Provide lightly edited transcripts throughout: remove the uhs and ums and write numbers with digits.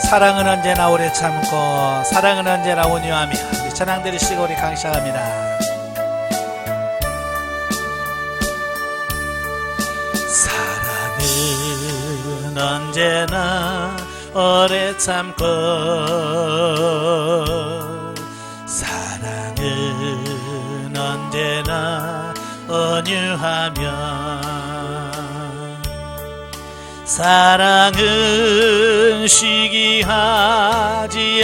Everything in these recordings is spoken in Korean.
사랑은 언제나 오래 참고 사랑은 언제나 온유하며 우리 찬양 들으시고 우리 강시합니다. 사랑은 언제나 오래 참고 사랑은 언제나 온유하며 사랑은 시기하지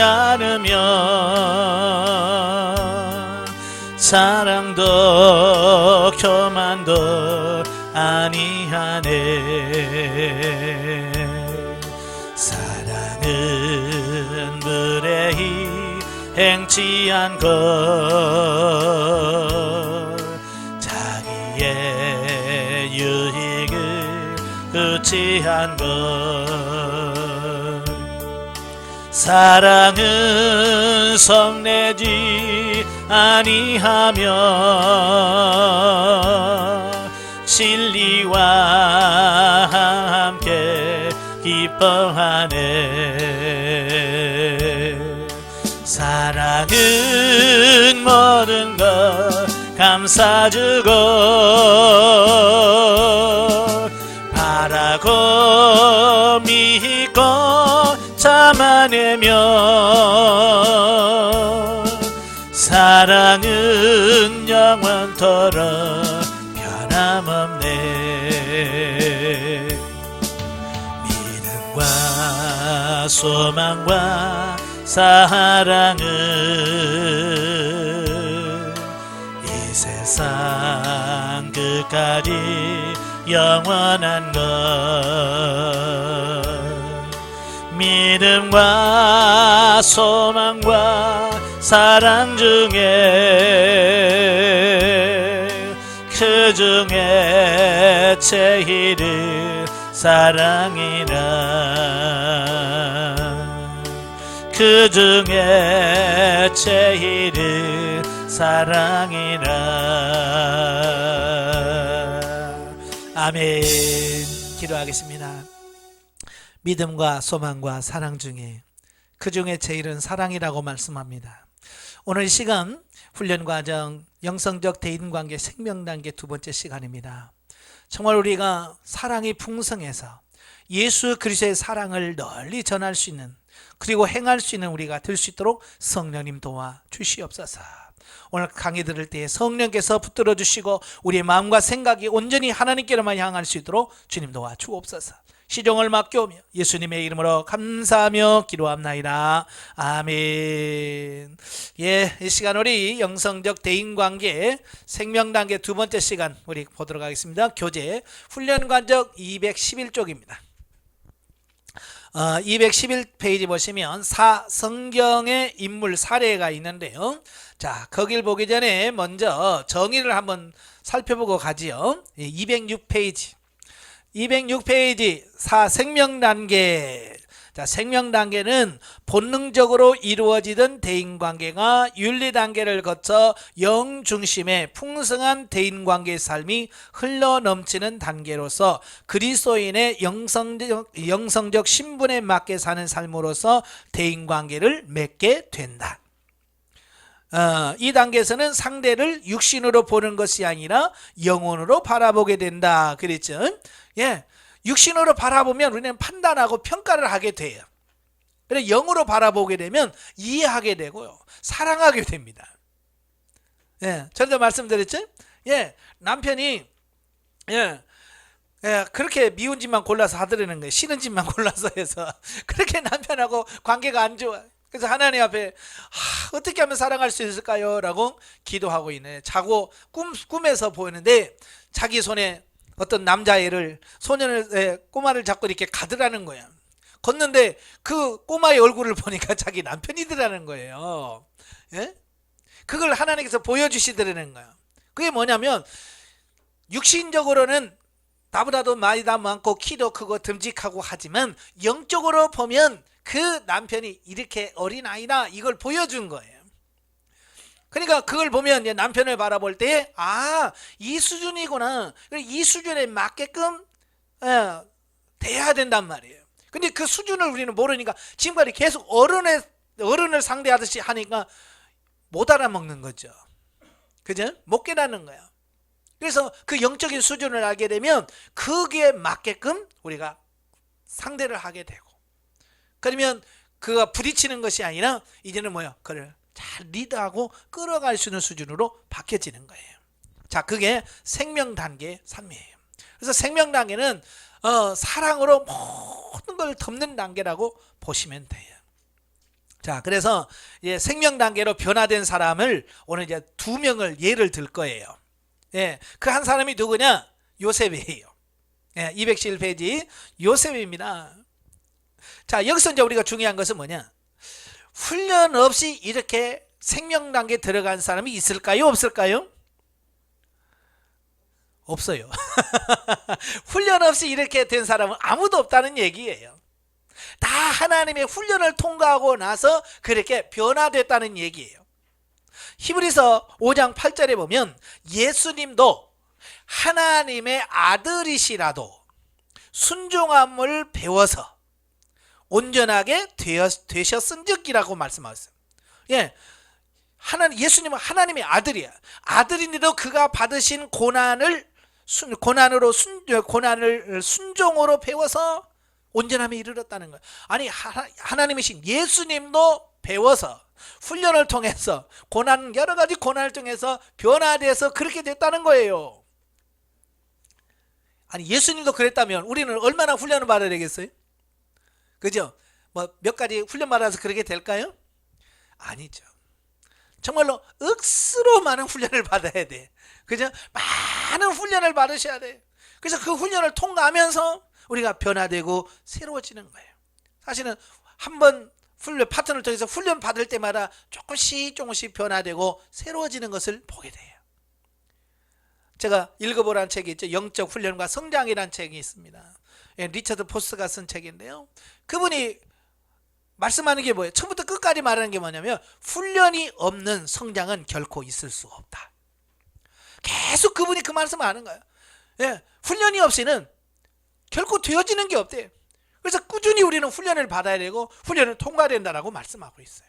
않으며 사랑도 교만도 아니하네. 사랑은 불의히 행치 않고 자기의 유익을 구치한 것. 사랑은 성내지 아니하며 진리와 함께 기뻐하네. 사랑은 모든 것 감싸주고 바라고 믿고 참아내며 사랑은 영원토록 변함없네. 믿음과 소망과 사랑은 이 세상 끝까지 영원한 것. 믿음과 소망과 사랑 중에 그 중에 제일은 사랑이라. 그 중에 제일은 사랑이라. 아멘. 기도하겠습니다. 믿음과 소망과 사랑 중에 그 중에 제일은 사랑이라고 말씀합니다. 오늘 이 시간 훈련과정 영성적 대인관계 생명단계 두 번째 시간입니다. 정말 우리가 사랑이 풍성해서 예수 그리스도의 사랑을 널리 전할 수 있는, 그리고 행할 수 있는 우리가 될 수 있도록 성령님 도와 주시옵소서. 오늘 강의 들을 때 성령께서 붙들어 주시고 우리의 마음과 생각이 온전히 하나님께로만 향할 수 있도록 주님 도와 주옵소서. 시종을 맡겨오며 예수님의 이름으로 감사하며 기도합나이다. 아멘. 예, 이 시간 우리 영성적 대인관계 생명단계 두 번째 시간 우리 보도록 하겠습니다. 교재 훈련관적 211쪽입니다. 211페이지 보시면 성경의 인물 사례가 있는데요. 자, 거길 보기 전에 먼저 정의를 한번 살펴보고 가지요. 206페이지 206페이지 생명단계. 자, 생명단계는 본능적으로 이루어지던 대인관계가 윤리단계를 거쳐 영중심의 풍성한 대인관계의 삶이 흘러넘치는 단계로서 그리스도인의 영성적 신분에 맞게 사는 삶으로서 대인관계를 맺게 된다. 이 단계에서는 상대를 육신으로 보는 것이 아니라 영혼으로 바라보게 된다 그랬죠. 예, 육신으로 바라보면 우리는 판단하고 평가를 하게 돼요. 그래, 영으로 바라보게 되면 이해하게 되고요, 사랑하게 됩니다. 예, 전에도 말씀드렸죠. 예, 남편이 그렇게 미운 짓만 골라서 하더라는 거예요. 싫은 짓만 골라서 해서 그렇게 남편하고 관계가 안 좋아. 그래서 하나님 앞에 어떻게 하면 사랑할 수 있을까요? 라고 기도하고 있네. 자고 꿈에서 보이는데 자기 손에 어떤 남자애를, 꼬마를 잡고 이렇게 가더라는 거야. 걷는데 그 꼬마의 얼굴을 보니까 자기 남편이더라는 거예요. 예? 그걸 하나님께서 보여주시더라는 거야. 그게 뭐냐면 육신적으로는 나보다도 나이도 많고 키도 크고 듬직하고 하지만 영적으로 보면 그 남편이 이렇게 어린아이다, 이걸 보여준 거예요. 그러니까 그걸 보면 남편을 바라볼 때 이 수준이구나, 이 수준에 맞게끔 돼야 된단 말이에요. 근데 그 수준을 우리는 모르니까 지금까지 계속 어른을 상대하듯이 하니까 못 알아먹는 거죠. 그죠? 못 깨닫는 거야. 그래서 그 영적인 수준을 알게 되면 거기에 맞게끔 우리가 상대를 하게 되고, 그러면 그가 부딪히는 것이 아니라 이제는 뭐야? 그를 잘 리드하고 끌어갈 수 있는 수준으로 바뀌어지는 거예요. 자, 그게 생명 단계의 삶이에요. 그래서 생명 단계는 사랑으로 모든 걸 덮는 단계라고 보시면 돼요. 자, 그래서 이제 생명 단계로 변화된 사람을 오늘 이제 두 명을 예를 들 거예요. 예, 그 한 사람이 누구냐? 요셉이에요. 예, 211페이지 요셉입니다. 자, 여기서 이제 우리가 중요한 것은 뭐냐? 훈련 없이 이렇게 생명 단계에 들어간 사람이 있을까요? 없을까요? 없어요. 훈련 없이 이렇게 된 사람은 아무도 없다는 얘기예요. 다 하나님의 훈련을 통과하고 나서 그렇게 변화됐다는 얘기예요. 히브리서 5장 8절에 보면 예수님도 하나님의 아들이시라도 순종함을 배워서 온전하게 되셨은즉이라고 말씀하셨어요. 예, 예수님은 하나님의 아들이야. 아들인데도 그가 받으신 고난을 순종으로 배워서 온전함에 이르렀다는 거예요. 아니, 하나님이신 예수님도 배워서 훈련을 통해서 여러 가지 고난을 통해서 변화돼서 그렇게 됐다는 거예요. 아니, 예수님도 그랬다면 우리는 얼마나 훈련을 받아야 되겠어요? 그죠? 뭐 몇 가지 훈련 받아서 그렇게 될까요? 아니죠. 정말로 억수로 많은 훈련을 받아야 돼. 그죠? 많은 훈련을 받으셔야 돼. 그래서 그 훈련을 통과하면서 우리가 변화되고 새로워지는 거예요. 사실은 한번 파트너를 통해서 훈련 받을 때마다 조금씩 변화되고 새로워지는 것을 보게 돼요. 제가 읽어보라는 책이 있죠. 영적 훈련과 성장이라는 책이 있습니다. 리처드 포스가 쓴 책인데요. 그분이 말씀하는 게 뭐예요? 처음부터 끝까지 말하는 게 뭐냐면 훈련이 없는 성장은 결코 있을 수 없다. 계속 그분이 그 말씀을 하는 거예요. 예, 훈련이 없이는 결코 되어지는 게 없대요. 그래서 꾸준히 우리는 훈련을 받아야 되고 훈련을 통과된다라고 말씀하고 있어요.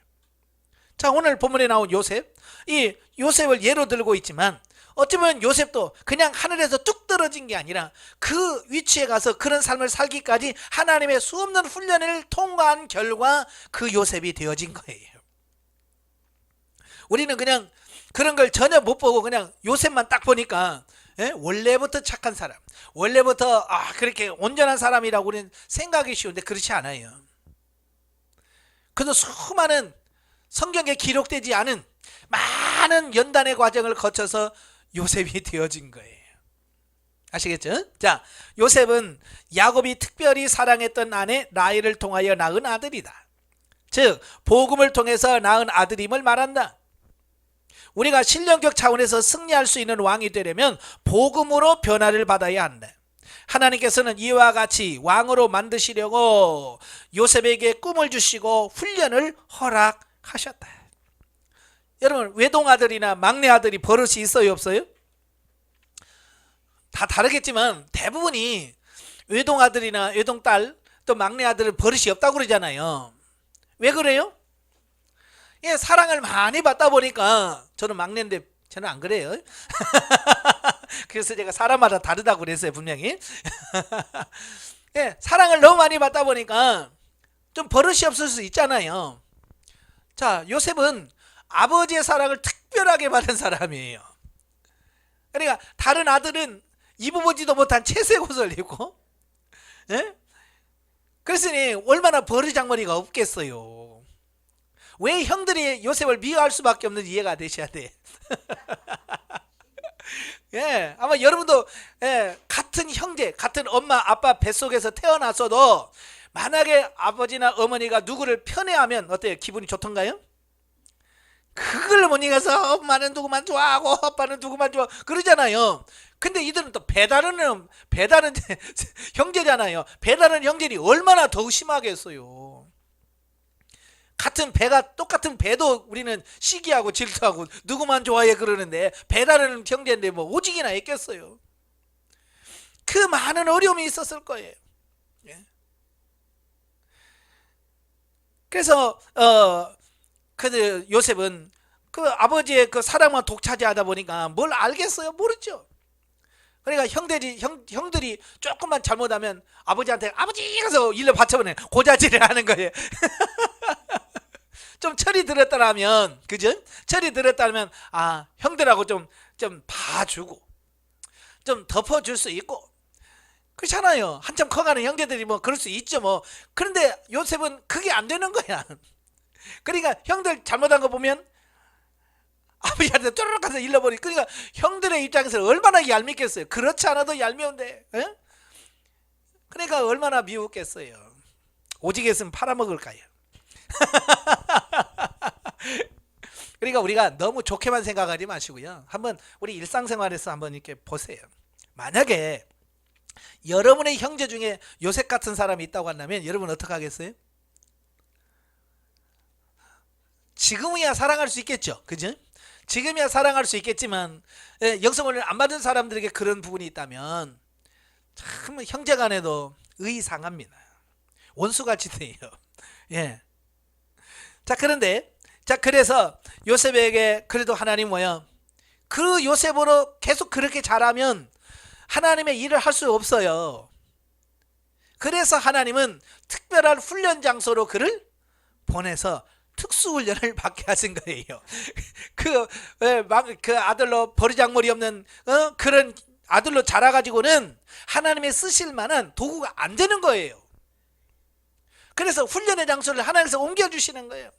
자, 오늘 본문에 나온 요셉, 이 요셉을 예로 들고 있지만 어쩌면 요셉도 그냥 하늘에서 뚝 떨어진 게 아니라 그 위치에 가서 그런 삶을 살기까지 하나님의 수없는 훈련을 통과한 결과 그 요셉이 되어진 거예요. 우리는 그냥 그런 걸 전혀 못 보고 그냥 요셉만 딱 보니까 원래부터 착한 사람, 원래부터 그렇게 온전한 사람이라고 우리는 생각이 쉬운데 그렇지 않아요. 그래서 수많은 성경에 기록되지 않은 많은 연단의 과정을 거쳐서 요셉이 되어진 거예요. 아시겠죠? 자, 요셉은 야곱이 특별히 사랑했던 아내 라헬을 통하여 낳은 아들이다. 즉 복음을 통해서 낳은 아들임을 말한다. 우리가 신령격 차원에서 승리할 수 있는 왕이 되려면 복음으로 변화를 받아야 한다. 하나님께서는 이와 같이 왕으로 만드시려고 요셉에게 꿈을 주시고 훈련을 허락하셨다. 여러분, 외동아들이나 막내아들이 버릇이 있어요, 없어요? 다 다르겠지만 대부분이 외동아들이나 외동딸 또 막내아들은 버릇이 없다고 그러잖아요. 왜 그래요? 예, 사랑을 많이 받다 보니까, 저는 막내인데 저는 안 그래요. 그래서 제가 사람마다 다르다고 그랬어요, 분명히. 예, 사랑을 너무 많이 받다 보니까 좀 버릇이 없을 수 있잖아요. 자, 요셉은 아버지의 사랑을 특별하게 받은 사람이에요. 그러니까 다른 아들은 입어보지도 못한 채색 옷을 입고, 예? 그랬으니 얼마나 버르장머리가 없겠어요. 왜 형들이 요셉을 미워할 수밖에 없는지 이해가 되셔야 돼. 예, 아마 여러분도 같은 형제, 같은 엄마, 아빠 뱃속에서 태어났어도 만약에 아버지나 어머니가 누구를 편애하면 어때요? 기분이 좋던가요? 그걸 못 이겨서 엄마는 누구만 좋아하고 아빠는 누구만 좋아 그러잖아요. 근데 이들은 또 배다른 형제잖아요. 배다른 형제들이 얼마나 더 심하겠어요. 같은 배가, 똑같은 배도 우리는 시기하고 질투하고 누구만 좋아해 그러는데 배다른 형제인데 뭐 오직이나 했겠어요. 그 많은 어려움이 있었을 거예요. 예. 그래서 그 요셉은 그 아버지의 그 사랑만 독차지하다 보니까 뭘 알겠어요? 모르죠. 그러니까 형들이 조금만 잘못하면 아버지한테 아버지 가서 일러 받쳐보내 고자질을 하는 거예요. 좀 철이 들었다면, 그죠? 철이 들었다면, 아, 형들하고 좀 봐주고, 좀 덮어줄 수 있고, 그렇잖아요. 한참 커가는 형제들이 뭐 그럴 수 있죠, 뭐. 그런데 요셉은 그게 안 되는 거야. 그러니까 형들 잘못한 거 보면 아버지한테 쪼르륵 가서 일러버리. 그러니까 형들의 입장에서 얼마나 얄밉겠어요. 그렇지 않아도 얄미운데, 에? 그러니까 얼마나 미웠겠어요. 오직 했으면 팔아먹을까요? 그러니까 우리가 너무 좋게만 생각하지 마시고요. 한번 우리 일상생활에서 한번 이렇게 보세요. 만약에 여러분의 형제 중에 요셉 같은 사람이 있다고 한다면 여러분 어떻게 하겠어요? 지금이야 사랑할 수 있겠죠. 그죠? 지금이야 사랑할 수 있겠지만 영성을 안 받은 사람들에게 그런 부분이 있다면 참 형제 간에도 의상합니다. 원수같이 돼요. 예. 자, 그런데 자, 그래서 요셉에게 그래도 하나님 뭐야? 그 요셉으로 계속 그렇게 잘하면 하나님의 일을 할 수 없어요. 그래서 하나님은 특별한 훈련 장소로 그를 보내서 특수훈련을 받게 하신 거예요. 그 아들로 버르장머리 없는 그런 아들로 자라가지고는 하나님의 쓰실 만한 도구가 안 되는 거예요. 그래서 훈련의 장소를 하나님께서 옮겨주시는 거예요.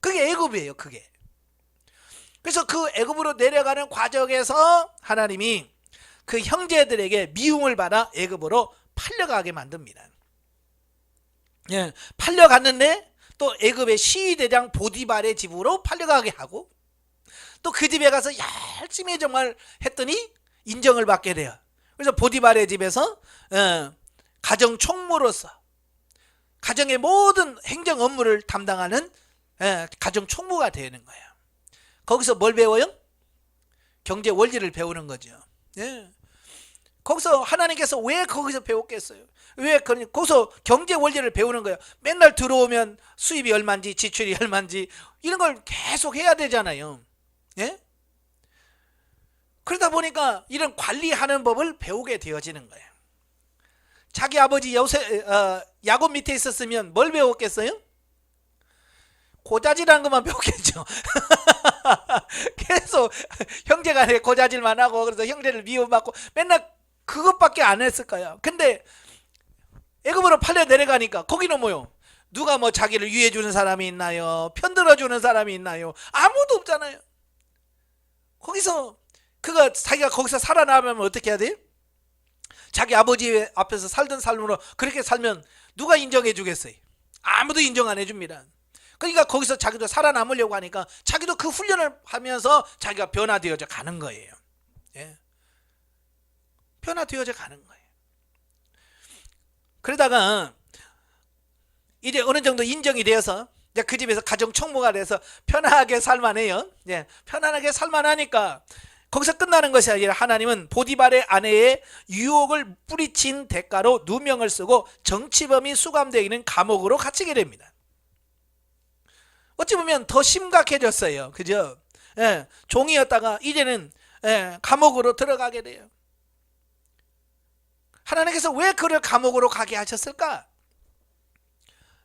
그게 애굽이에요. 그게. 그래서 그 애굽으로 내려가는 과정에서 하나님이 그 형제들에게 미움을 받아 애굽으로 팔려가게 만듭니다. 예, 팔려갔는데 또 애굽의 시위대장 보디발의 집으로 팔려가게 하고 또 그 집에 가서 열심히 정말 했더니 인정을 받게 돼요. 그래서 보디발의 집에서 가정 총무로서 가정의 모든 행정 업무를 담당하는 가정 총무가 되는 거예요. 거기서 뭘 배워요? 경제 원리를 배우는 거죠. 예. 거기서 하나님께서 왜 거기서 배웠겠어요? 왜 거기서 경제 원리를 배우는 거예요? 맨날 들어오면 수입이 얼마인지 지출이 얼마인지 이런 걸 계속 해야 되잖아요. 예? 그러다 보니까 이런 관리하는 법을 배우게 되어지는 거예요. 자기 아버지 야곱 밑에 있었으면 뭘 배웠겠어요? 고자질하는 것만 배웠겠죠. 계속 형제간에 고자질만 하고 그래서 형제를 미움받고 맨날 그것밖에 안 했을 거야. 근데 애굽으로 팔려 내려가니까 거기는 뭐요? 누가 뭐 자기를 위해주는 사람이 있나요? 편들어주는 사람이 있나요? 아무도 없잖아요. 거기서 자기가 거기서 살아남으면 어떻게 해야 돼요? 자기 아버지 앞에서 살던 삶으로 그렇게 살면 누가 인정해 주겠어요? 아무도 인정 안 해줍니다. 그러니까 거기서 자기도 살아남으려고 하니까 자기도 그 훈련을 하면서 자기가 변화되어져 가는 거예요. 예. 변화되어져 가는 거예요. 그러다가 이제 어느 정도 인정이 되어서 이제 그 집에서 가정 총무가 돼서 편안하게 살만해요. 예. 편안하게 살만하니까 거기서 끝나는 것이 아니라 하나님은 보디발의 아내의 유혹을 뿌리친 대가로 누명을 쓰고 정치범이 수감되어 있는 감옥으로 갇히게 됩니다. 어찌 보면 더 심각해졌어요. 그죠? 예, 종이었다가 이제는 감옥으로 들어가게 돼요. 하나님께서 왜 그를 감옥으로 가게 하셨을까?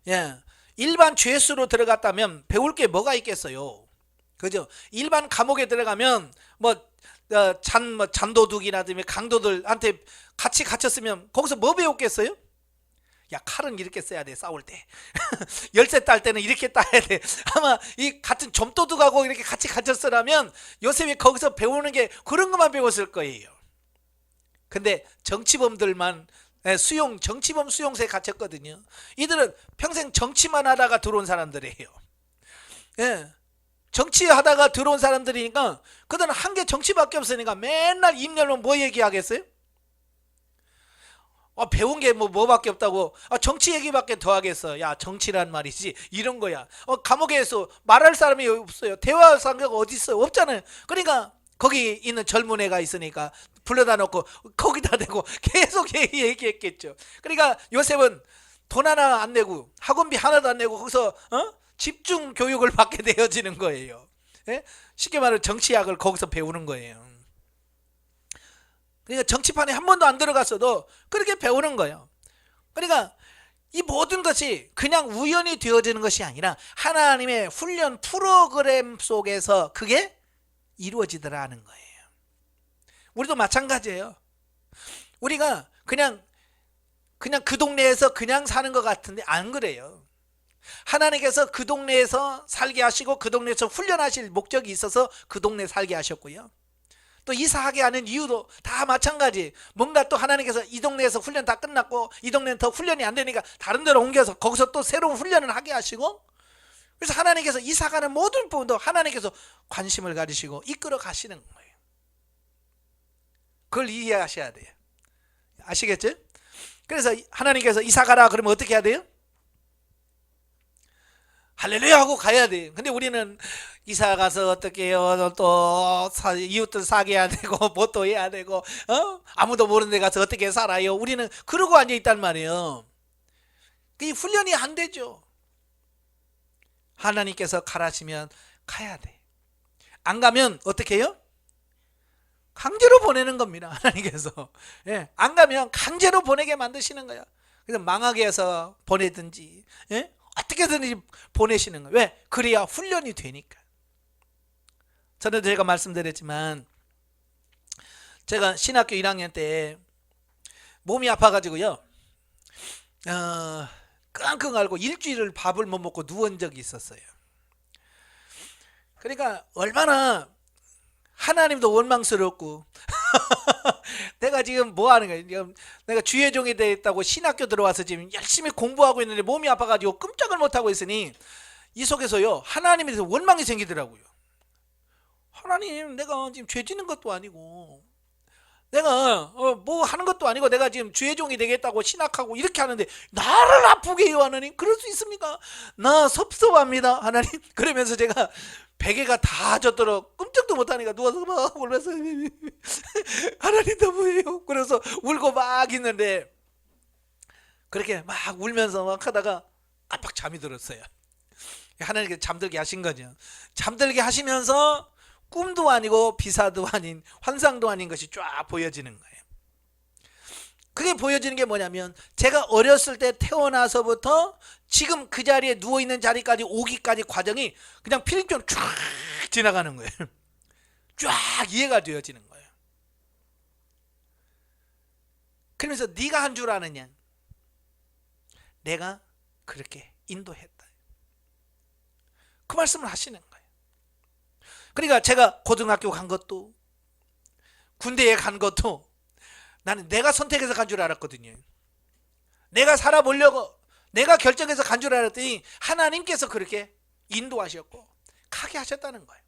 예, 일반 죄수로 들어갔다면 배울 게 뭐가 있겠어요? 그죠? 일반 감옥에 들어가면 잔도둑이라든지 강도들한테 같이 갇혔으면 거기서 뭐 배웠겠어요? 야, 칼은 이렇게 써야 돼, 싸울 때. 열쇠 딸 때는 이렇게 따야 돼. 아마 이 같은 점도둑하고 이렇게 같이 갇혔으라면 요셉이 거기서 배우는 게 그런 것만 배웠을 거예요. 근데 정치범들만 정치범 수용소에 갇혔거든요. 이들은 평생 정치만 하다가 들어온 사람들이에요. 예. 정치하다가 들어온 사람들이니까 그들은 한 게 정치밖에 없으니까 맨날 입 열면 뭐 얘기하겠어요? 배운 게 뭐밖에 없다고 정치 얘기밖에 더 하겠어. 야, 정치란 말이지 이런 거야. 감옥에서 말할 사람이 없어요. 대화할 상대가 어디 있어요? 없잖아요. 그러니까 거기 있는 젊은 애가 있으니까 불러다 놓고 거기다 대고 계속 얘기했겠죠. 그러니까 요셉은 돈 하나 안 내고 학원비 하나도 안 내고 거기서 집중 교육을 받게 되어지는 거예요. 예? 쉽게 말하면 정치학을 거기서 배우는 거예요. 그러니까 정치판에 한 번도 안 들어갔어도 그렇게 배우는 거예요. 그러니까 이 모든 것이 그냥 우연히 되어지는 것이 아니라 하나님의 훈련 프로그램 속에서 그게 이루어지더라는 거예요. 우리도 마찬가지예요. 우리가 그냥 그 동네에서 그냥 사는 것 같은데 안 그래요. 하나님께서 그 동네에서 살게 하시고 그 동네에서 훈련하실 목적이 있어서 그 동네에 살게 하셨고요. 또 이사하게 하는 이유도 다 마찬가지. 뭔가 또 하나님께서 이 동네에서 훈련 다 끝났고 이 동네는 더 훈련이 안 되니까 다른 데로 옮겨서 거기서 또 새로운 훈련을 하게 하시고, 그래서 하나님께서 이사가는 모든 부분도 하나님께서 관심을 가지시고 이끌어 가시는 거예요. 그걸 이해하셔야 돼요. 아시겠죠? 그래서 하나님께서 이사가라 그러면 어떻게 해야 돼요? 할렐루야 하고 가야 돼요. 근데 우리는 이사 가서 어떻게 해요? 또 이웃들 사게 해야 되고 뭐 또 해야 되고 아무도 모르는 데 가서 어떻게 살아요? 우리는 그러고 앉아 있단 말이에요. 이 훈련이 안 되죠. 하나님께서 가라시면 가야 돼. 안 가면 어떻게 해요? 강제로 보내는 겁니다. 하나님께서. 예, 안 가면 강제로 보내게 만드시는 거야. 그래서 망하게 해서 보내든지, 예? 어떻게든지 보내시는 거예요. 왜? 그래야 훈련이 되니까. 저는 제가 말씀드렸지만 제가 신학교 1학년 때 몸이 아파가지고요, 끙끙 앓고 일주일을 밥을 못 먹고 누운 적이 있었어요. 그러니까 얼마나 하나님도 원망스럽고 내가 지금 뭐 하는 거야? 지금 내가 주의 종이 되었다고 신학교 들어와서 지금 열심히 공부하고 있는데 몸이 아파가지고 끔찍을 못하고 있으니 이 속에서요 하나님에 대해서 원망이 생기더라고요. 하나님, 내가 지금 죄 짓는 것도 아니고 내가 뭐 하는 것도 아니고 내가 지금 주의 종이 되겠다고 신학하고 이렇게 하는데 나를 아프게 해요 하나님. 그럴 수 있습니까? 나 섭섭합니다 하나님. 그러면서 제가 베개가 다 젖도록 끔찍도 못하니까 누워서 막 울면서 하나님 너무해요. 그래서 울고 막 있는데 그렇게 막 울면서 막 하다가 깜빡 잠이 들었어요. 하나님께서 잠들게 하신 거죠. 잠들게 하시면서 꿈도 아니고 비사도 아닌 환상도 아닌 것이 쫙 보여지는 거예요. 그게 보여지는 게 뭐냐면 제가 어렸을 때 태어나서부터 지금 그 자리에 누워있는 자리까지 오기까지 과정이 그냥 필름처럼 쫙 지나가는 거예요. 쫙 이해가 되어지는 거예요. 그러면서 네가 한 줄 아느냐? 내가 그렇게 인도했다. 그 말씀을 하시는 거예요. 그러니까 제가 고등학교 간 것도 군대에 간 것도 나는 내가 선택해서 간 줄 알았거든요. 내가 살아보려고 내가 결정해서 간 줄 알았더니 하나님께서 그렇게 인도하셨고 가게 하셨다는 거예요.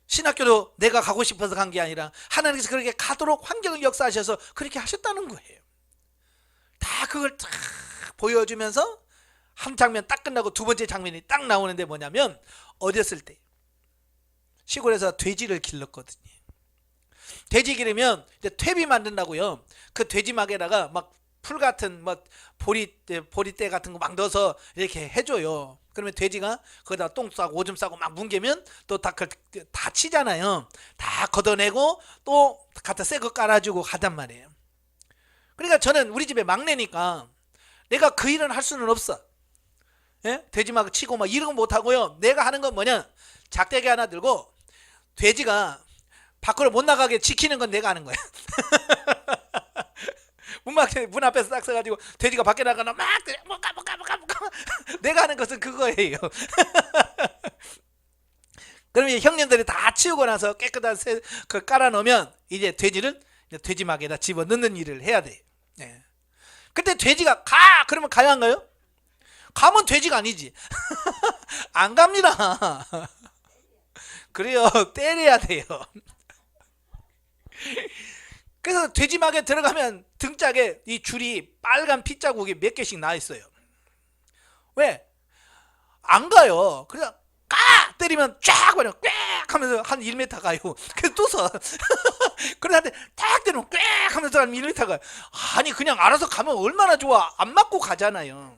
신학교도 내가 가고 싶어서 간 게 아니라 하나님께서 그렇게 가도록 환경을 역사하셔서 그렇게 하셨다는 거예요. 다 그걸 딱 보여주면서 한 장면 딱 끝나고 두 번째 장면이 딱 나오는데 뭐냐면 어렸을 때 시골에서 돼지를 길렀거든요. 돼지 기르면 이제 퇴비 만든다고요. 그 돼지막에다가 막 풀 같은 뭐 보리대 같은 거 막 넣어서 이렇게 해줘요. 그러면 돼지가 거기다 똥 싸고 오줌 싸고 막 뭉개면 또 다 치잖아요. 다 걷어내고 또 갖다 새 거 깔아주고 하단 말이에요. 그러니까 저는 우리 집에 막내니까 내가 그 일은 할 수는 없어. 예? 돼지막 치고 막 이런 거 못 하고요. 내가 하는 건 뭐냐? 작대기 하나 들고 돼지가 밖으로 못 나가게 지키는 건 내가 하는 거야. 문 앞에서 딱 서가지고 돼지가 밖에 나가나 막 못 가. 내가 하는 것은 그거예요. 그러면 형님들이 다 치우고 나서 깨끗한 그 깔아 놓으면 이제 돼지를 돼지막에다 집어 넣는 일을 해야 돼. 네. 근데 돼지가 가 그러면 가야 한가요? 가면 돼지가 아니지. 안 갑니다. 그래요. 때려야 돼요. 그래서 돼지막에 들어가면 등짝에 이 줄이 빨간 핏자국이 몇 개씩 나 있어요. 왜? 안 가요. 그냥 까! 때리면 쫙 그냥 꽥 하면서 한 1m 가요. 그래서 또 서. 그런데 딱 되면 꽥 하면서 1m가 아니 그냥 알아서 가면 얼마나 좋아. 안 맞고 가잖아요.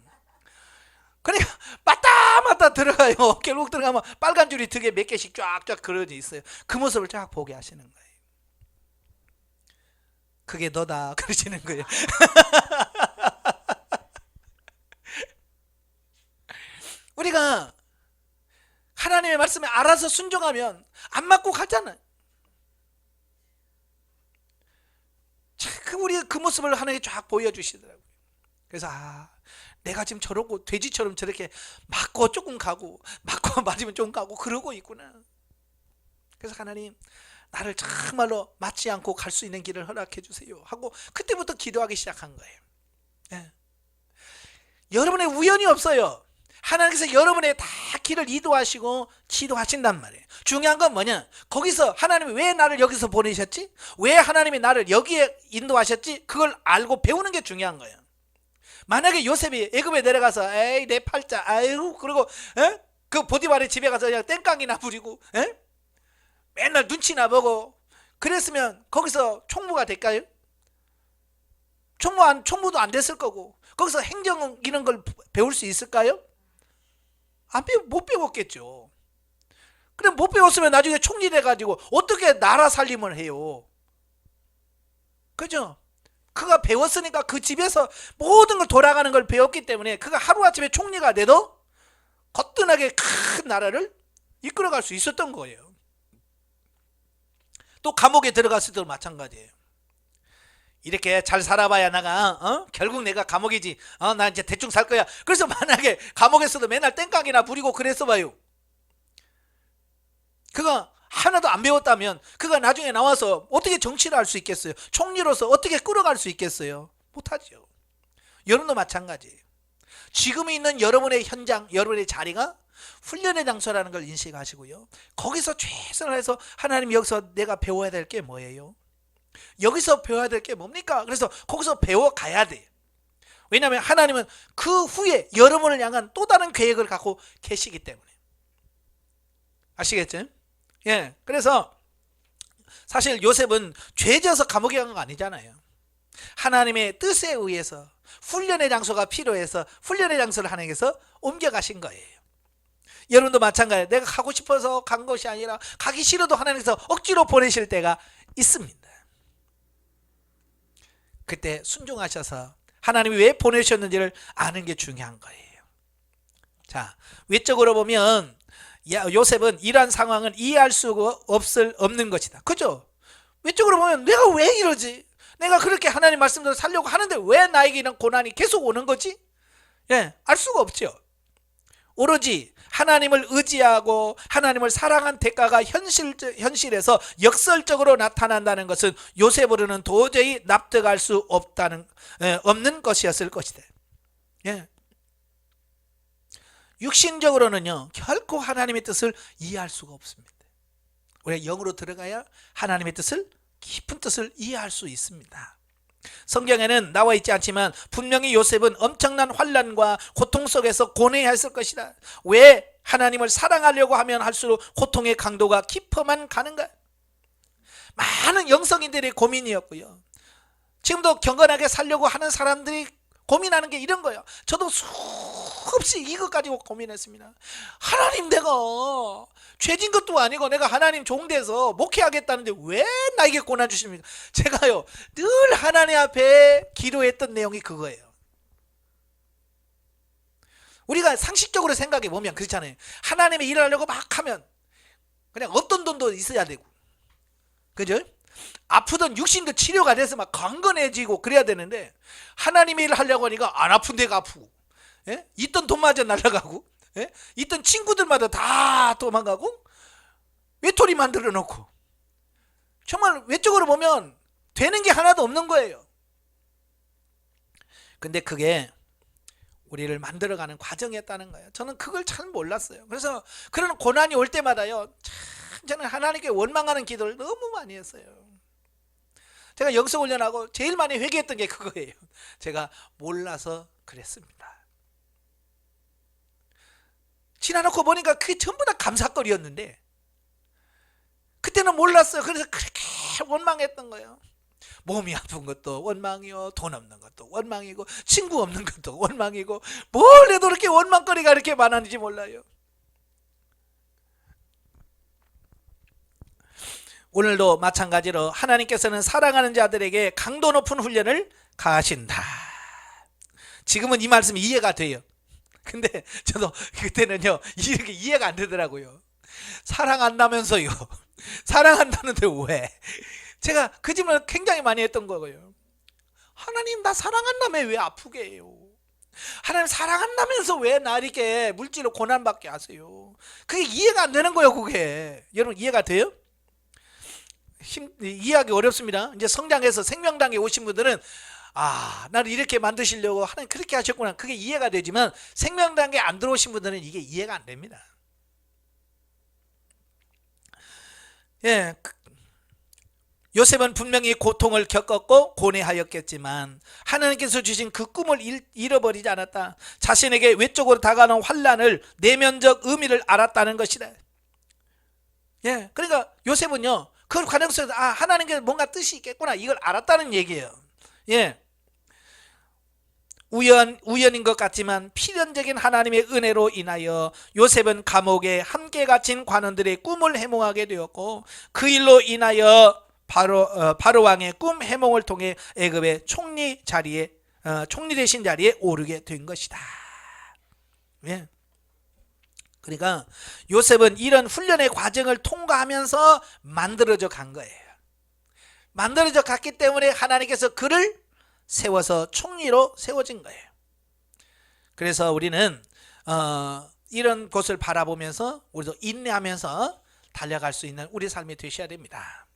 그러니까 맞다 들어가요. 결국 들어가면 빨간 줄이 등에 몇 개씩 쫙쫙 그려져 있어요. 그 모습을 쫙 보게 하시는 거예요. 그게 너다 그러시는 거예요. 우리가 하나님의 말씀에 알아서 순종하면 안 맞고 가잖아요. 우리 그 모습을 하나님이 쫙 보여주시더라고요. 그래서 내가 지금 저러고 돼지처럼 저렇게 맞고 조금 가고 맞고 맞으면 조금 가고 그러고 있구나. 그래서 하나님 나를 정말로 맞지 않고 갈 수 있는 길을 허락해 주세요 하고 그때부터 기도하기 시작한 거예요. 네. 여러분의 우연이 없어요. 하나님께서 여러분의 다 길을 인도하시고 지도하신단 말이에요. 중요한 건 뭐냐? 거기서 하나님이 왜 나를 여기서 보내셨지? 왜 하나님이 나를 여기에 인도하셨지? 그걸 알고 배우는 게 중요한 거예요. 만약에 요셉이 애굽에 내려가서 에이 내 팔자 아이고 그러고 그 보디발의 집에 가서 그냥 땡깡이나 부리고 맨날 눈치나 보고 그랬으면 거기서 총무가 될까요? 총무도 안 됐을 거고 거기서 행정 이런 걸 배울 수 있을까요? 못 배웠겠죠. 그럼 못 배웠으면 나중에 총리 돼가지고 어떻게 나라 살림을 해요? 그죠? 그가 배웠으니까 그 집에서 모든 걸 돌아가는 걸 배웠기 때문에 그가 하루아침에 총리가 돼도 거뜬하게 큰 나라를 이끌어갈 수 있었던 거예요. 또 감옥에 들어갔을 때도 마찬가지예요. 이렇게 잘 살아봐야 나가 결국 내가 감옥이지 나 이제 대충 살 거야. 그래서 만약에 감옥에서도 맨날 땡깡이나 부리고 그랬어 봐요. 그가 하나도 안 배웠다면 그가 나중에 나와서 어떻게 정치를 할 수 있겠어요? 총리로서 어떻게 끌어갈 수 있겠어요? 못하죠. 여러분도 마찬가지예요. 지금 있는 여러분의 현장, 여러분의 자리가 훈련의 장소라는 걸 인식하시고요. 거기서 최선을 해서 하나님 여기서 내가 배워야 될 게 뭐예요? 여기서 배워야 될 게 뭡니까? 그래서 거기서 배워가야 돼요. 왜냐하면 하나님은 그 후에 여러분을 향한 또 다른 계획을 갖고 계시기 때문에. 아시겠죠? 예, 그래서 사실 요셉은 죄져서 감옥에 간 거 아니잖아요. 하나님의 뜻에 의해서 훈련의 장소가 필요해서 훈련의 장소를 하나님께서 옮겨가신 거예요. 여러분도 마찬가지예요. 내가 가고 싶어서 간 것이 아니라 가기 싫어도 하나님께서 억지로 보내실 때가 있습니다. 그때 순종하셔서 하나님이 왜 보내셨는지를 아는 게 중요한 거예요. 자, 외적으로 보면 요셉은 이러한 상황은 이해할 수가 없는 것이다. 그죠? 외적으로 보면 내가 왜 이러지? 내가 그렇게 하나님 말씀대로 살려고 하는데 왜 나에게 이런 고난이 계속 오는 거지? 예, 알 수가 없죠. 오로지 하나님을 의지하고 하나님을 사랑한 대가가 현실에서 역설적으로 나타난다는 것은 요셉으로는 도저히 납득할 수 없는 것이었을 것이다. 예. 육신적으로는요 결코 하나님의 뜻을 이해할 수가 없습니다. 우리가 영으로 들어가야 하나님의 뜻을 깊은 뜻을 이해할 수 있습니다. 성경에는 나와 있지 않지만 분명히 요셉은 엄청난 환난과 고통 속에서 고뇌했을 것이다. 왜 하나님을 사랑하려고 하면 할수록 고통의 강도가 깊어만 가는가? 많은 영성인들의 고민이었고요. 지금도 경건하게 살려고 하는 사람들이 고민하는 게 이런 거예요. 저도 수없이 이것 가지고 고민했습니다. 하나님, 내가 죄진 것도 아니고 내가 하나님 종돼서 목회하겠다는데 왜 나에게 고난 주십니까? 제가요 늘 하나님 앞에 기도했던 내용이 그거예요. 우리가 상식적으로 생각해 보면 그렇잖아요. 하나님의 일을 하려고 막 하면 그냥 없던 돈도 있어야 되고, 그죠? 아프던 육신도 치료가 돼서 막 강건해지고 그래야 되는데 하나님의 일을 하려고 하니까 안 아픈 데가 아프고, 예? 있던 돈마저 날아가고, 예? 있던 친구들마다 다 도망가고 외톨이 만들어 놓고 정말 외적으로 보면 되는 게 하나도 없는 거예요. 근데 그게 우리를 만들어가는 과정이었다는 거예요. 저는 그걸 잘 몰랐어요. 그래서 그런 고난이 올 때마다요 참 저는 하나님께 원망하는 기도를 너무 많이 했어요. 제가 영성 훈련하고 제일 많이 회개했던 게 그거예요. 제가 몰라서 그랬습니다. 지나놓고 보니까 그게 전부 다 감사거리였는데 그때는 몰랐어요. 그래서 그렇게 원망했던 거예요. 몸이 아픈 것도 원망이요, 돈 없는 것도 원망이고, 친구 없는 것도 원망이고, 뭘 해도 이렇게 원망거리가 이렇게 많았는지 몰라요. 오늘도 마찬가지로 하나님께서는 사랑하는 자들에게 강도 높은 훈련을 가하신다. 지금은 이 말씀이 이해가 돼요. 근데 저도 그때는요, 이렇게 이해가 안 되더라고요. 사랑한다면서요. 사랑한다는데 왜? 제가 그 질문을 굉장히 많이 했던 거예요. 하나님, 나 사랑한다며 왜 아프게 해요? 하나님, 사랑한다면서 왜 나 이렇게 물질로 고난받게 하세요? 그게 이해가 안 되는 거예요. 그게 여러분 이해가 돼요? 이해하기 어렵습니다. 이제 성장해서 생명당에 오신 분들은 나를 이렇게 만드시려고 하나님 그렇게 하셨구나, 그게 이해가 되지만, 생명당에 안 들어오신 분들은 이게 이해가 안 됩니다. 예, 요셉은 분명히 고통을 겪었고 고뇌하였겠지만 하나님께서 주신 그 꿈을 잃어버리지 않았다. 자신에게 외적으로 다가오는 환난을 내면적 의미를 알았다는 것이다. 예, 그러니까 요셉은요, 그 과정 속에서 하나님께서 뭔가 뜻이 있겠구나, 이걸 알았다는 얘기예요. 예, 우연인 것 같지만 필연적인 하나님의 은혜로 인하여 요셉은 감옥에 함께 갇힌 관원들의 꿈을 해몽하게 되었고, 그 일로 인하여 바로 왕의 꿈 해몽을 통해 애굽의 총리 대신 자리에 오르게 된 것이다. 예. 그러니까 요셉은 이런 훈련의 과정을 통과하면서 만들어져 간 거예요. 만들어져 갔기 때문에 하나님께서 그를 세워서 총리로 세워진 거예요. 그래서 우리는 이런 곳을 바라보면서 우리도 인내하면서 달려갈 수 있는 우리 삶이 되셔야 됩니다.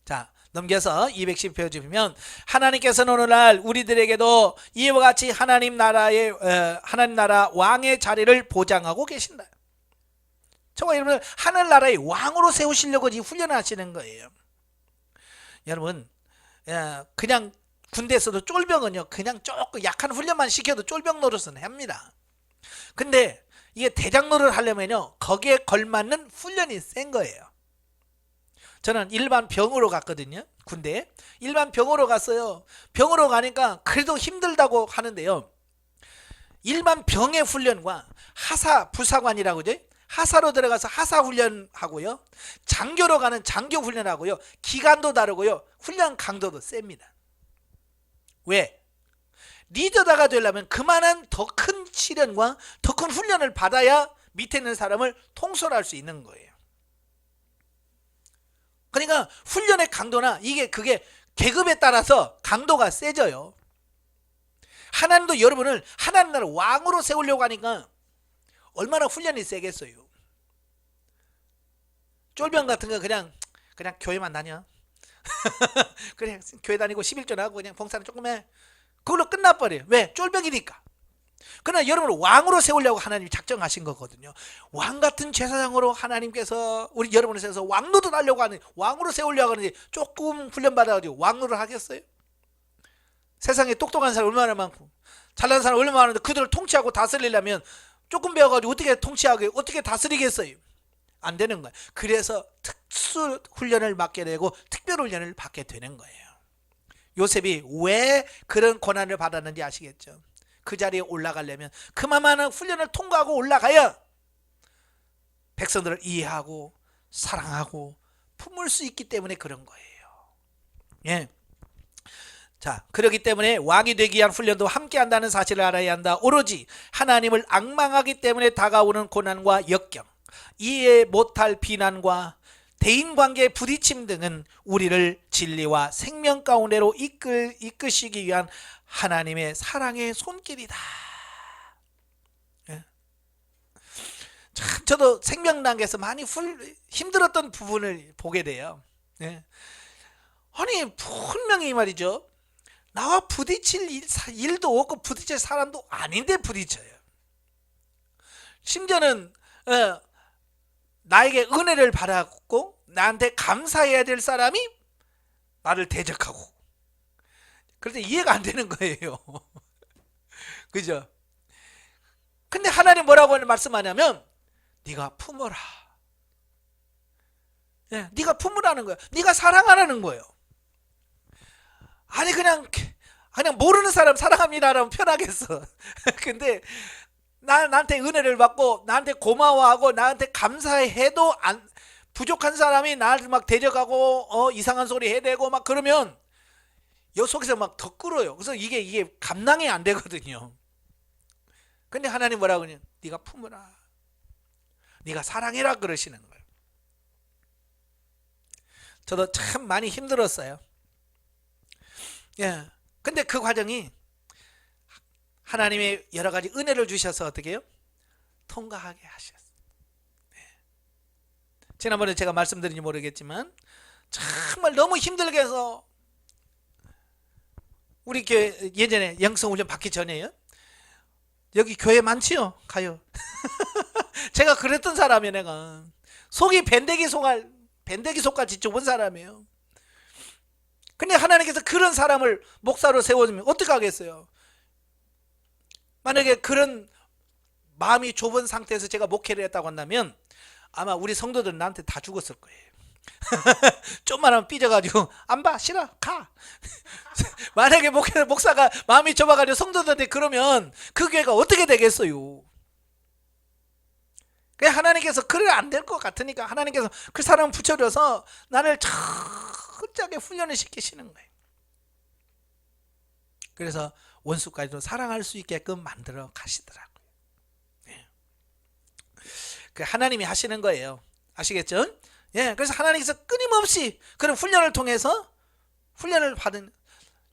자, 넘겨서 210표 보면, 하나님께서는 오늘날 우리들에게도 이와 같이 하나님 나라 왕의 자리를 보장하고 계신다. 정말 여러분, 하늘나라의 왕으로 세우시려고 이 훈련을 하시는 거예요. 여러분, 그냥 군대에서도 쫄병은요, 그냥 조금 약한 훈련만 시켜도 쫄병 노릇은 합니다. 근데 이게 대장 노릇을 하려면요, 거기에 걸맞는 훈련이 센 거예요. 저는 일반 병으로 갔거든요. 군대에 일반 병으로 갔어요. 병으로 가니까 그래도 힘들다고 하는데요, 일반 병의 훈련과 하사 부사관이라고 그러죠. 하사로 들어가서 하사 훈련하고요, 장교로 가는 장교 훈련하고요, 기간도 다르고요, 훈련 강도도 셉니다. 왜? 리더다가 되려면 그만한 더 큰 시련과 더 큰 훈련을 받아야 밑에 있는 사람을 통솔할 수 있는 거예요. 그러니까 훈련의 강도나 그게 계급에 따라서 강도가 세져요. 하나님도 여러분을 하나님 나라 왕으로 세우려고 하니까 얼마나 훈련이 세겠어요. 쫄병 같은 거 그냥 교회만 다녀. 그냥 교회 다니고 11조 하고 그냥 봉사는 조금 해. 그걸로 끝나버려요. 왜? 쫄병이니까. 그러나 여러분을 왕으로 세우려고 하나님이 작정하신 거거든요. 왕 같은 제사장으로 하나님께서 우리 여러분을 세워서 왕노릇 하려고 하는, 왕으로 세우려고 하는데 조금 훈련받아가지고 왕노릇 하겠어요? 세상에 똑똑한 사람 얼마나 많고 잘난 사람 얼마나 많은데 그들을 통치하고 다스리려면 조금 배워가지고 어떻게 통치하게, 어떻게 다스리겠어요? 안 되는 거예요. 그래서 특수 훈련을 받게 되고 특별 훈련을 받게 되는 거예요. 요셉이 왜 그런 고난을 받았는지 아시겠죠? 그 자리에 올라가려면 그만한 훈련을 통과하고 올라가야 백성들을 이해하고 사랑하고 품을 수 있기 때문에 그런 거예요. 예. 자, 그렇기 때문에 왕이 되기 위한 훈련도 함께 한다는 사실을 알아야 한다. 오로지 하나님을 앙망하기 때문에 다가오는 고난과 역경, 이해 못할 비난과 대인관계의 부딪힘 등은 우리를 진리와 생명 가운데로 이끄시기 위한 하나님의 사랑의 손길이다. 예. 참 저도 생명단계에서 많이 힘들었던 부분을 보게 돼요. 예. 아니 분명히 말이죠, 나와 부딪힐 일도 없고 부딪힐 사람도 아닌데 부딪혀요. 심지어는 나에게 은혜를 받았고 나한테 감사해야 될 사람이 나를 대적하고, 그런데 이해가 안 되는 거예요. 그죠? 근데 하나님 뭐라고 말씀하냐면 네가 품어라. 예, 네가 품으라는 거야. 네가 사랑하라는 거예요. 아니 그냥 모르는 사람 사랑합니다라면 편하겠어. 근데 나한테 은혜를 받고 나한테 고마워하고 나한테 감사해도 부족한 사람이 나를 막 대적하고 이상한 소리 해대고 막 그러면 여 속에서 막 더 끓어요. 그래서 이게 감당이 안 되거든요. 근데 하나님 뭐라고 그러냐? 네가 품으라. 네가 사랑해라 그러시는 거예요. 저도 참 많이 힘들었어요. 예. 근데 그 과정이 하나님의 여러 가지 은혜를 주셔서 어떻게 해요? 통과하게 하셨어요. 네. 지난번에 제가 말씀드린지 모르겠지만 정말 너무 힘들게 해서 우리 교회 예전에 영성훈련 받기 전에요. 여기 교회 많지요? 가요. 제가 그랬던 사람이에요. 내가 속이 밴데기 속같이 좁은 사람이에요. 근데 하나님께서 그런 사람을 목사로 세워주면 어떻게 하겠어요? 만약에 그런 마음이 좁은 상태에서 제가 목회를 했다고 한다면 아마 우리 성도들은 나한테 다 죽었을 거예요. 좀만 하면 삐져가지고 안 봐, 싫어, 가. 만약에 목사가 마음이 좁아가지고 성도들한테 그러면 그 교회가 어떻게 되겠어요? 그냥 하나님께서 그래 안 될 것 같으니까 하나님께서 그 사람을 붙여줘서 나를 철저하게 훈련을 시키시는 거예요. 그래서 원수까지도 사랑할 수 있게끔 만들어 가시더라고요. 네. 그 하나님이 하시는 거예요. 아시겠죠? 예, 그래서 하나님께서 끊임없이 그런 훈련을 통해서 훈련을 받은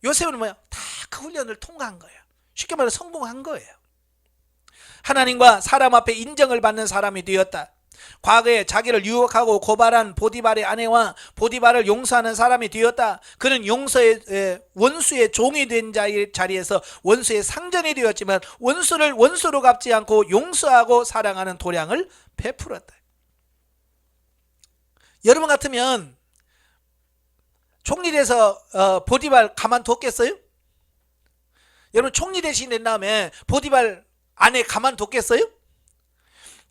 요셉은 뭐야? 다 그 훈련을 통과한 거예요. 쉽게 말해 성공한 거예요. 하나님과 사람 앞에 인정을 받는 사람이 되었다. 과거에 자기를 유혹하고 고발한 보디발의 아내와 보디발을 용서하는 사람이 되었다. 그는 원수의 종이 된 자리에서 원수의 상전이 되었지만 원수를 원수로 갚지 않고 용서하고 사랑하는 도량을 베풀었다. 여러분 같으면 총리 돼서 보디발 가만뒀겠어요? 여러분 총리 되신 다음에 보디발 아내 가만뒀겠어요?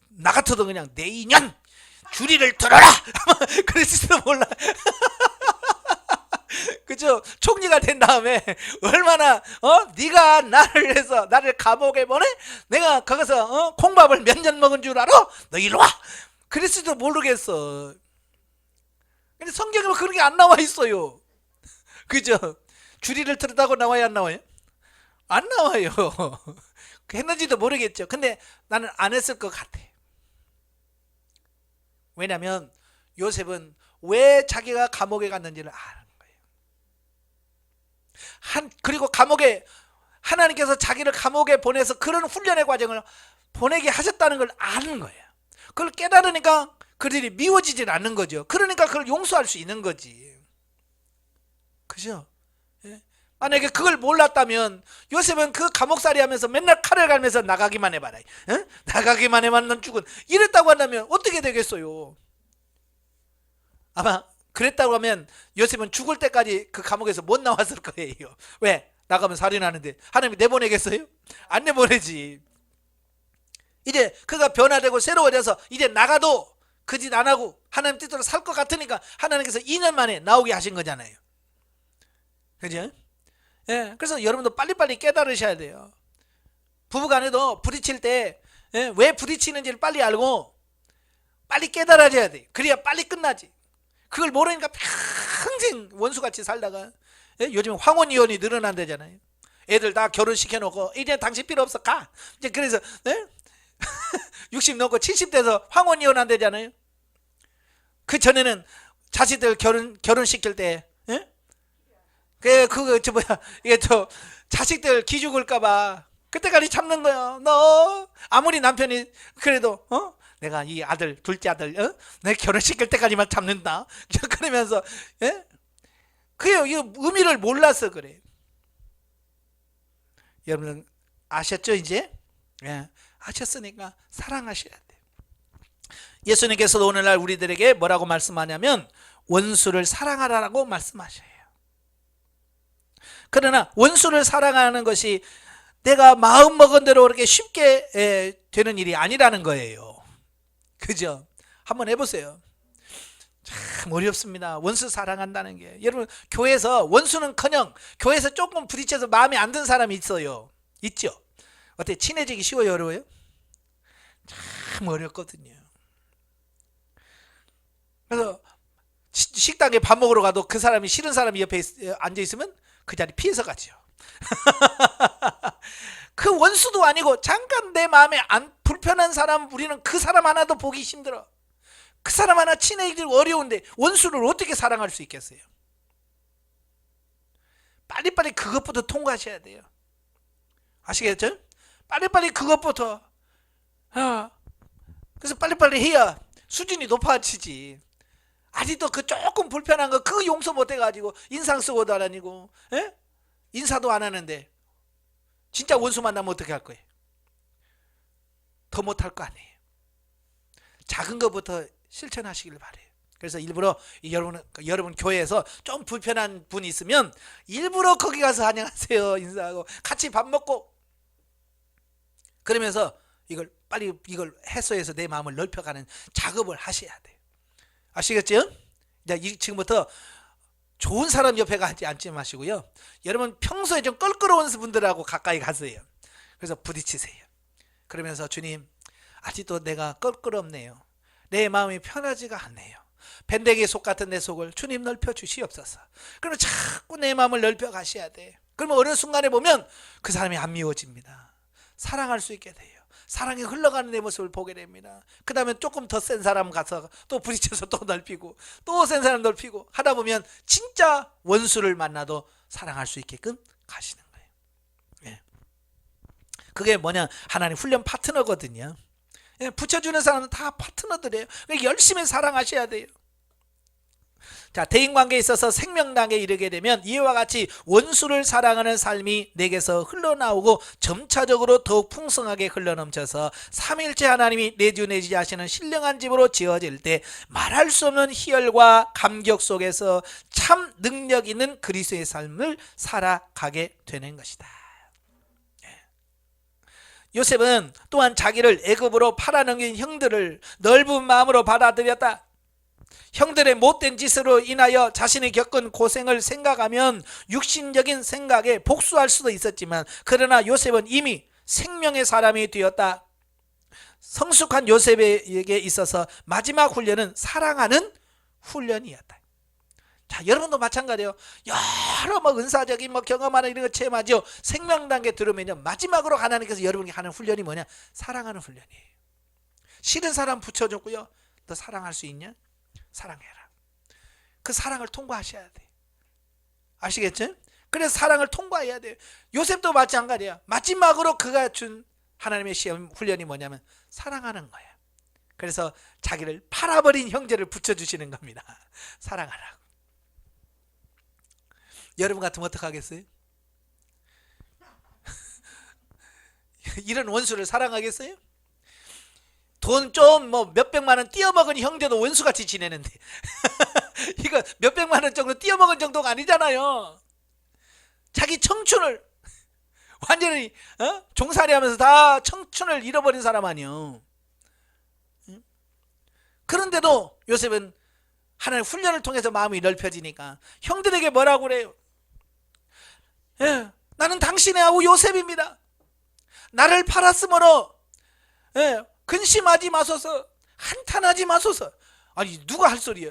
나 같아도 그냥 내 인연 주리를 들어라 그랬을지도 몰라. 그죠? 총리가 된 다음에 얼마나 네가 나를 해서 나를 감옥에 보내? 내가 거기서 콩밥을 몇 년 먹은 줄 알아? 너 이리 와 그랬을지도 모르겠어. 근데 성경에 그런 게 안 나와 있어요. 그죠? 주리를 들었다고 나와요, 안 나와요? 안 나와요. 했는지도 모르겠죠. 근데 나는 안 했을 것 같아. 왜냐하면 요셉은 왜 자기가 감옥에 갔는지를 아는 거예요. 그리고 감옥에 하나님께서 자기를 감옥에 보내서 그런 훈련의 과정을 보내게 하셨다는 걸 아는 거예요. 그걸 깨달으니까 그들이 미워지질 않는 거죠. 그러니까 그걸 용서할 수 있는 거지. 그죠? 예? 만약에 그걸 몰랐다면 요셉은 그 감옥살이 하면서 맨날 칼을 갈면서 나가기만 해봐라. 예? 나가기만 해만 넌 죽은. 이랬다고 한다면 어떻게 되겠어요? 아마 그랬다고 하면 요셉은 죽을 때까지 그 감옥에서 못 나왔을 거예요. 왜? 나가면 살인하는데 하나님이 내보내겠어요? 안 내보내지. 이제 그가 변화되고 새로워져서 이제 나가도 그 짓 안 하고 하나님 뜻대로 살 것 같으니까 하나님께서 2년 만에 나오게 하신 거잖아요. 그죠? 예, 그래서 여러분도 빨리빨리 깨달으셔야 돼요. 부부간에도 부딪힐 때 왜 부딪히는지를 빨리 알고 빨리 깨달아져야 돼. 그래야 빨리 끝나지. 그걸 모르니까 평생 원수같이 살다가 요즘 황혼이혼이 늘어난다잖아요. 애들 다 결혼시켜놓고 이제 당신 필요 없어 가. 이제 그래서 60 넘고 70 돼서 황혼이혼한다잖아요. 그 전에는 자식들 결혼시킬 때 이게 또 자식들 기죽을까봐 그때까지 참는 거야. 너 아무리 남편이 그래도 내가 이 아들 둘째 아들 내 결혼시킬 때까지만 참는다. 그러면서 그게 이 의미를 몰라서 그래. 여러분 아셨죠 이제? 아셨으니까 사랑하셔야 돼. 예수님께서도 오늘날 우리들에게 뭐라고 말씀하냐면 원수를 사랑하라고 말씀하셔요. 그러나 원수를 사랑하는 것이 내가 마음먹은 대로 그렇게 쉽게 되는 일이 아니라는 거예요. 그죠? 한번 해보세요. 참 어렵습니다. 원수 사랑한다는 게. 여러분, 교회에서 원수는커녕 교회에서 조금 부딪혀서 마음에 안 든 사람이 있어요. 있죠? 어때? 친해지기 쉬워요, 어려워요? 참 어렵거든요. 그래서 식당에 밥 먹으러 가도 그 사람이 싫은 사람이 옆에 앉아 있으면 그 자리 피해서 가죠. 그 원수도 아니고 잠깐 내 마음에 안 불편한 사람, 우리는 그 사람 하나도 보기 힘들어. 그 사람 하나 친해지기 어려운데 원수를 어떻게 사랑할 수 있겠어요? 빨리빨리 그것부터 통과하셔야 돼요. 아시겠죠? 빨리빨리 그것부터. 그래서 빨리빨리 해야 수준이 높아지지. 아직도 그 조금 불편한 거 그거 용서 못 해가지고 인상 쓰고도 안 하고, 예? 인사도 안 하는데 진짜 원수 만나면 어떻게 할 거예요? 더 못할 거 아니에요. 작은 것부터 실천하시길 바래요. 그래서 일부러 여러분 교회에서 좀 불편한 분이 있으면 일부러 거기 가서 안녕하세요 인사하고 같이 밥 먹고, 그러면서 이걸 해소해서 내 마음을 넓혀가는 작업을 하셔야 돼요. 아시겠죠? 이제 지금부터 좋은 사람 옆에 가지 앉지 마시고요. 여러분 평소에 좀 껄끄러운 분들하고 가까이 가세요. 그래서 부딪히세요. 그러면서 주님, 아직도 내가 껄끄럽네요. 내 마음이 편하지가 않네요. 밴댕이 속 같은 내 속을 주님 넓혀 주시옵소서. 그러면 자꾸 내 마음을 넓혀 가셔야 돼. 그러면 어느 순간에 보면 그 사람이 안 미워집니다. 사랑할 수 있게 돼요. 사랑이 흘러가는 내 모습을 보게 됩니다. 그 다음에 조금 더 센 사람 가서 또 부딪혀서 또 넓히고 또 센 사람 넓히고 하다 보면 진짜 원수를 만나도 사랑할 수 있게끔 가시는 거예요. 예. 그게 뭐냐, 하나님 훈련 파트너거든요. 예, 붙여주는 사람은 다 파트너들이에요. 그러니까 열심히 사랑하셔야 돼요. 자, 대인관계에 있어서 생명당에 이르게 되면 이와 같이 원수를 사랑하는 삶이 내게서 흘러나오고 점차적으로 더욱 풍성하게 흘러넘쳐서 삼일체 하나님이 내주내지 하시는 신령한 집으로 지어질 때 말할 수 없는 희열과 감격 속에서 참 능력 있는 그리스도의 삶을 살아가게 되는 것이다. 요셉은 또한 자기를 애굽으로 팔아넘긴 형들을 넓은 마음으로 받아들였다. 형들의 못된 짓으로 인하여 자신이 겪은 고생을 생각하면 육신적인 생각에 복수할 수도 있었지만, 그러나 요셉은 이미 생명의 사람이 되었다. 성숙한 요셉에게 있어서 마지막 훈련은 사랑하는 훈련이었다. 자, 여러분도 마찬가지예요. 여러 은사적인 경험하는 이런 거 체험하죠. 생명 단계 들으면요, 마지막으로 하나님께서 여러분에게 하는 훈련이 뭐냐? 사랑하는 훈련이에요. 싫은 사람 붙여줬고요, 너 사랑할 수 있냐? 사랑해라. 그 사랑을 통과하셔야 돼. 아시겠죠? 그래서 사랑을 통과해야 돼요. 요셉도 마찬가지야. 마지막으로 그가 준 하나님의 시험 훈련이 뭐냐면 사랑하는 거예요. 그래서 자기를 팔아버린 형제를 붙여주시는 겁니다. 사랑하라고. 여러분 같으면 어떡하겠어요? 이런 원수를 사랑하겠어요? 돈 좀 몇백만 원 띄어먹은 형제도 원수같이 지내는데 이거 몇백만 원 정도 띄어먹은 정도가 아니잖아요. 자기 청춘을 완전히 종살이 하면서 다 청춘을 잃어버린 사람 아니요. 그런데도 요셉은 하나님의 훈련을 통해서 마음이 넓혀지니까 형들에게 뭐라고 그래요? 예, 나는 당신의 아우 요셉입니다. 나를 팔았으므로 근심하지 마소서, 한탄하지 마소서. 아니, 누가 할 소리야?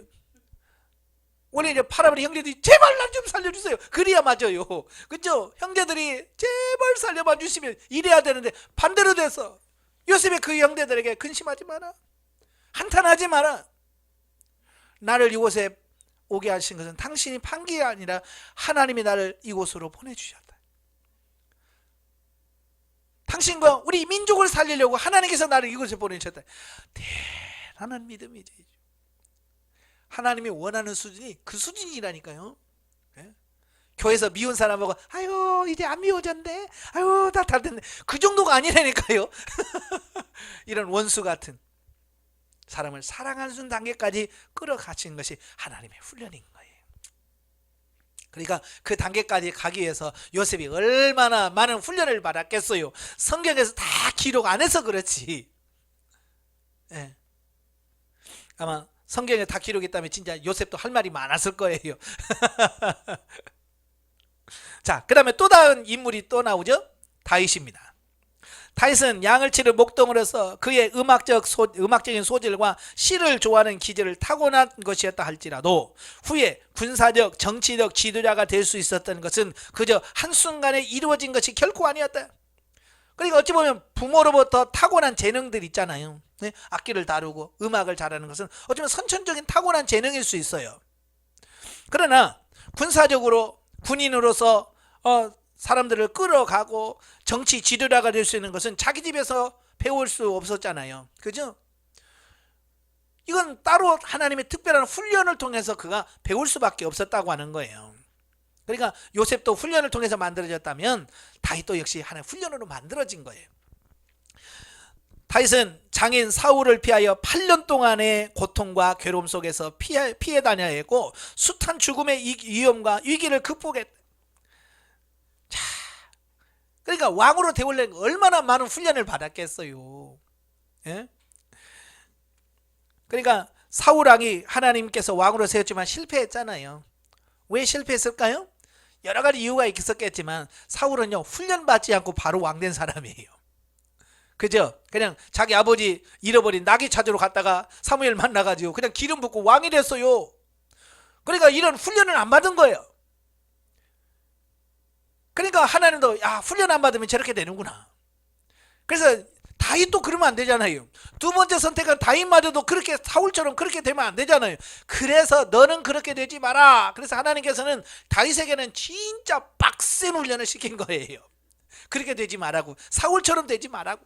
원래 이제 팔아버린 형제들이 제발 날 좀 살려주세요. 그래야 맞아요. 그죠? 형제들이 제발 살려봐 주시면 이래야 되는데 반대로 돼서 요셉의 그 형제들에게 근심하지 마라, 한탄하지 마라. 나를 이곳에 오게 하신 것은 당신이 판기가 아니라 하나님이 나를 이곳으로 보내주셨다. 당신과 우리 민족을 살리려고 하나님께서 나를 이곳에 보내셨다. 대단한 믿음이죠. 하나님이 원하는 수준이 그 수준이라니까요. 네? 교회에서 미운 사람하고 아유 이제 안 미워졌네, 아유 다 됐네, 그 정도가 아니라니까요. 이런 원수 같은 사람을 사랑하는 단계까지 끌어가신 것이 하나님의 훈련인 거예요. 그러니까 그 단계까지 가기 위해서 요셉이 얼마나 많은 훈련을 받았겠어요. 성경에서 다 기록 안 해서 그렇지. 예. 아마 성경에 다 기록이 있다면 진짜 요셉도 할 말이 많았을 거예요. 자, 그 다음에 또 다른 인물이 또 나오죠. 다윗입니다. 다윗은 양을 치를 목동으로서 그의 음악적인 소질과 시를 좋아하는 기질을 타고난 것이었다 할지라도 후에 군사적, 정치적 지도자가 될 수 있었던 것은 그저 한순간에 이루어진 것이 결코 아니었다. 그러니까 어찌 보면 부모로부터 타고난 재능들 있잖아요. 네? 악기를 다루고 음악을 잘하는 것은 어쩌면 선천적인 타고난 재능일 수 있어요. 그러나 군사적으로 군인으로서 사람들을 끌어가고 정치 지도자가 될 수 있는 것은 자기 집에서 배울 수 없었잖아요. 그죠? 이건 따로 하나님의 특별한 훈련을 통해서 그가 배울 수밖에 없었다고 하는 거예요. 그러니까 요셉도 훈련을 통해서 만들어졌다면 다윗도 역시 하나의 훈련으로 만들어진 거예요. 다윗은 장인 사울을 피하여 8년 동안의 고통과 괴로움 속에서 피해 다녀야 했고 숱한 죽음의 위험과 위기를 극복했다. 자, 그러니까 왕으로 되려면 얼마나 많은 훈련을 받았겠어요. 예? 그러니까 사울 왕이 하나님께서 왕으로 세웠지만 실패했잖아요. 왜 실패했을까요? 여러 가지 이유가 있었겠지만 사울은요 훈련받지 않고 바로 왕된 사람이에요. 그죠? 그냥 자기 아버지 잃어버린 나귀 찾으러 갔다가 사무엘 만나가지고 그냥 기름 붓고 왕이 됐어요. 그러니까 이런 훈련을 안 받은 거예요. 그러니까 하나님도 야 훈련 안 받으면 저렇게 되는구나. 그래서 다윗도 그러면 안 되잖아요. 두 번째 선택은 다윗마저도 그렇게 사울처럼 그렇게 되면 안 되잖아요. 그래서 너는 그렇게 되지 마라. 그래서 하나님께서는 다윗에게는 진짜 빡센 훈련을 시킨 거예요. 그렇게 되지 말라고. 사울처럼 되지 말라고.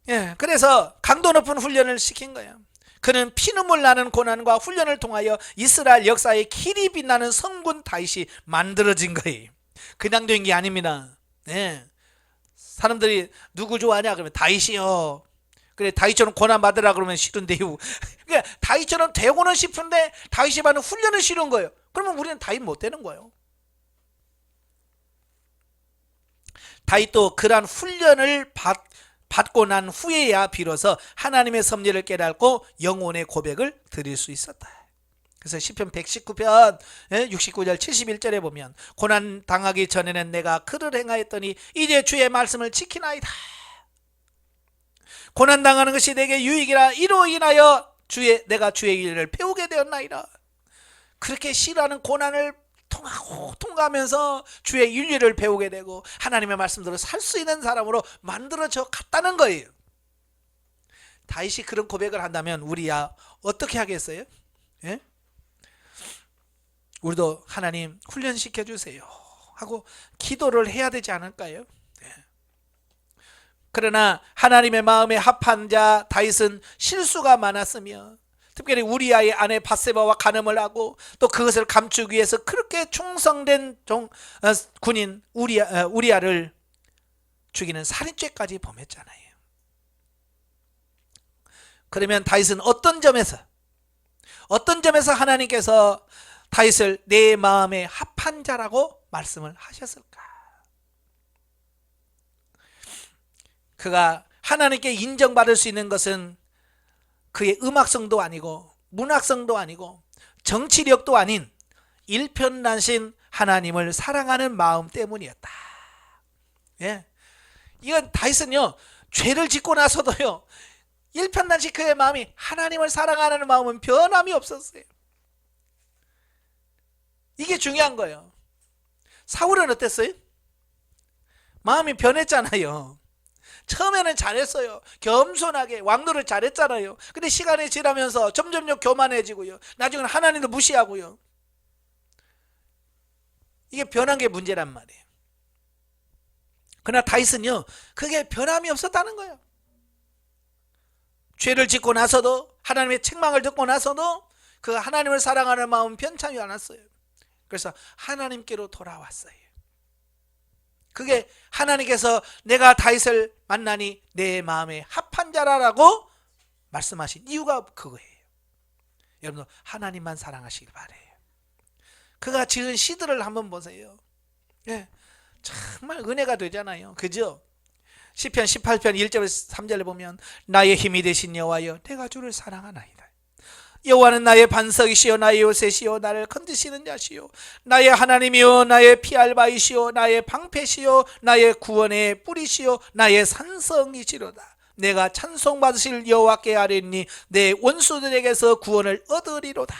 예, 그래서 강도 높은 훈련을 시킨 거예요. 그는 피눈물 나는 고난과 훈련을 통하여 이스라엘 역사의 길이 빛나는 성군 다윗이 만들어진 거예요. 그냥 된 게 아닙니다. 네. 사람들이 누구 좋아하냐 그러면 다윗이요. 그래 다윗처럼 고난 받으라 그러면 싫은데요. 그러니까 다윗처럼 되고는 싶은데 다윗이 받는 훈련은 싫은 거예요. 그러면 우리는 다윗 못 되는 거예요. 다윗도 그러한 훈련을 받고 난 후에야 비로소 하나님의 섭리를 깨닫고 영혼의 고백을 드릴 수 있었다. 그래서 시편 119편 69절 71절에 보면 고난 당하기 전에는 내가 그를 행하였더니 이제 주의 말씀을 지키나이다. 고난 당하는 것이 내게 유익이라 이로 인하여 내가 주의 일을 배우게 되었나이다. 그렇게 싫어하는 고난을 통과하면서 주의 윤리를 배우게 되고 하나님의 말씀대로 살 수 있는 사람으로 만들어져 갔다는 거예요. 다윗이 그런 고백을 한다면 우리야 어떻게 하겠어요? 예? 우리도 하나님 훈련시켜 주세요 하고 기도를 해야 되지 않을까요? 네. 그러나 하나님의 마음에 합한 자 다윗은 실수가 많았으며 특별히 우리아의 아내 밧세바와 간음을 하고 또 그것을 감추기 위해서 그렇게 충성된 군인 우리아를 죽이는 살인죄까지 범했잖아요. 그러면 다윗은 어떤 점에서 하나님께서 다윗을 내 마음에 합한 자라고 말씀을 하셨을까? 그가 하나님께 인정받을 수 있는 것은 그의 음악성도 아니고 문학성도 아니고 정치력도 아닌 일편단심 하나님을 사랑하는 마음 때문이었다. 예, 이건 다윗은요 죄를 짓고 나서도요 일편단심 그의 마음이 하나님을 사랑하는 마음은 변함이 없었어요. 이게 중요한 거예요. 사울은 어땠어요? 마음이 변했잖아요. 처음에는 잘했어요. 겸손하게 왕노를 잘했잖아요. 근데 시간이 지나면서 점점 교만해지고요. 나중에는 하나님도 무시하고요. 이게 변한 게 문제란 말이에요. 그러나 다윗은요 그게 변함이 없었다는 거예요. 죄를 짓고 나서도 하나님의 책망을 듣고 나서도 그 하나님을 사랑하는 마음은 변찮지 않았어요. 그래서 하나님께로 돌아왔어요. 그게 하나님께서 내가 다윗을 만나니 내 마음에 합한 자라라고 말씀하신 이유가 그거예요. 여러분 하나님만 사랑하시길 바래요. 그가 지은 시들을 한번 보세요. 예, 정말 은혜가 되잖아요. 그죠? 시편 18편 1절에서 3절에 보면 나의 힘이 되신 여호와여 내가 주를 사랑하나이다. 여호와는 나의 반석이시요 나의 요새시요 나를 건드시는 자시요 나의 하나님이요 나의 피할 바이시요 나의 방패시요 나의 구원의 뿌리시요 나의 산성이시로다. 내가 찬송받으실 여호와께 아뢰니 내 원수들에게서 구원을 얻으리로다.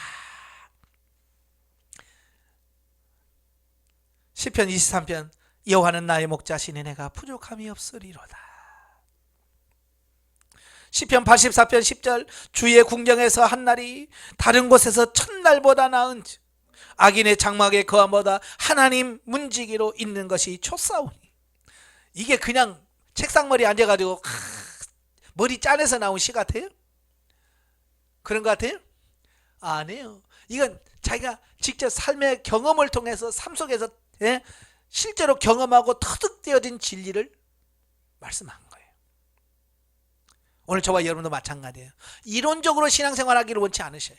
시편 23편 여호와는 나의 목자시니 내가 부족함이 없으리로다. 시편 84편 10절 주의 궁정에서 한 날이 다른 곳에서 천날보다 나은즉 악인의 장막에 거함보다 하나님 문지기로 있는 것이 좋사오니. 이게 그냥 책상머리에 앉아가지고 머리 짠해서 나온 시 같아요? 그런 것 같아요? 아니에요. 이건 자기가 직접 삶의 경험을 통해서 삶 속에서 실제로 경험하고 터득되어진 진리를 말씀한 거예요. 오늘 저와 여러분도 마찬가지예요. 이론적으로 신앙생활하기를 원치 않으셔요.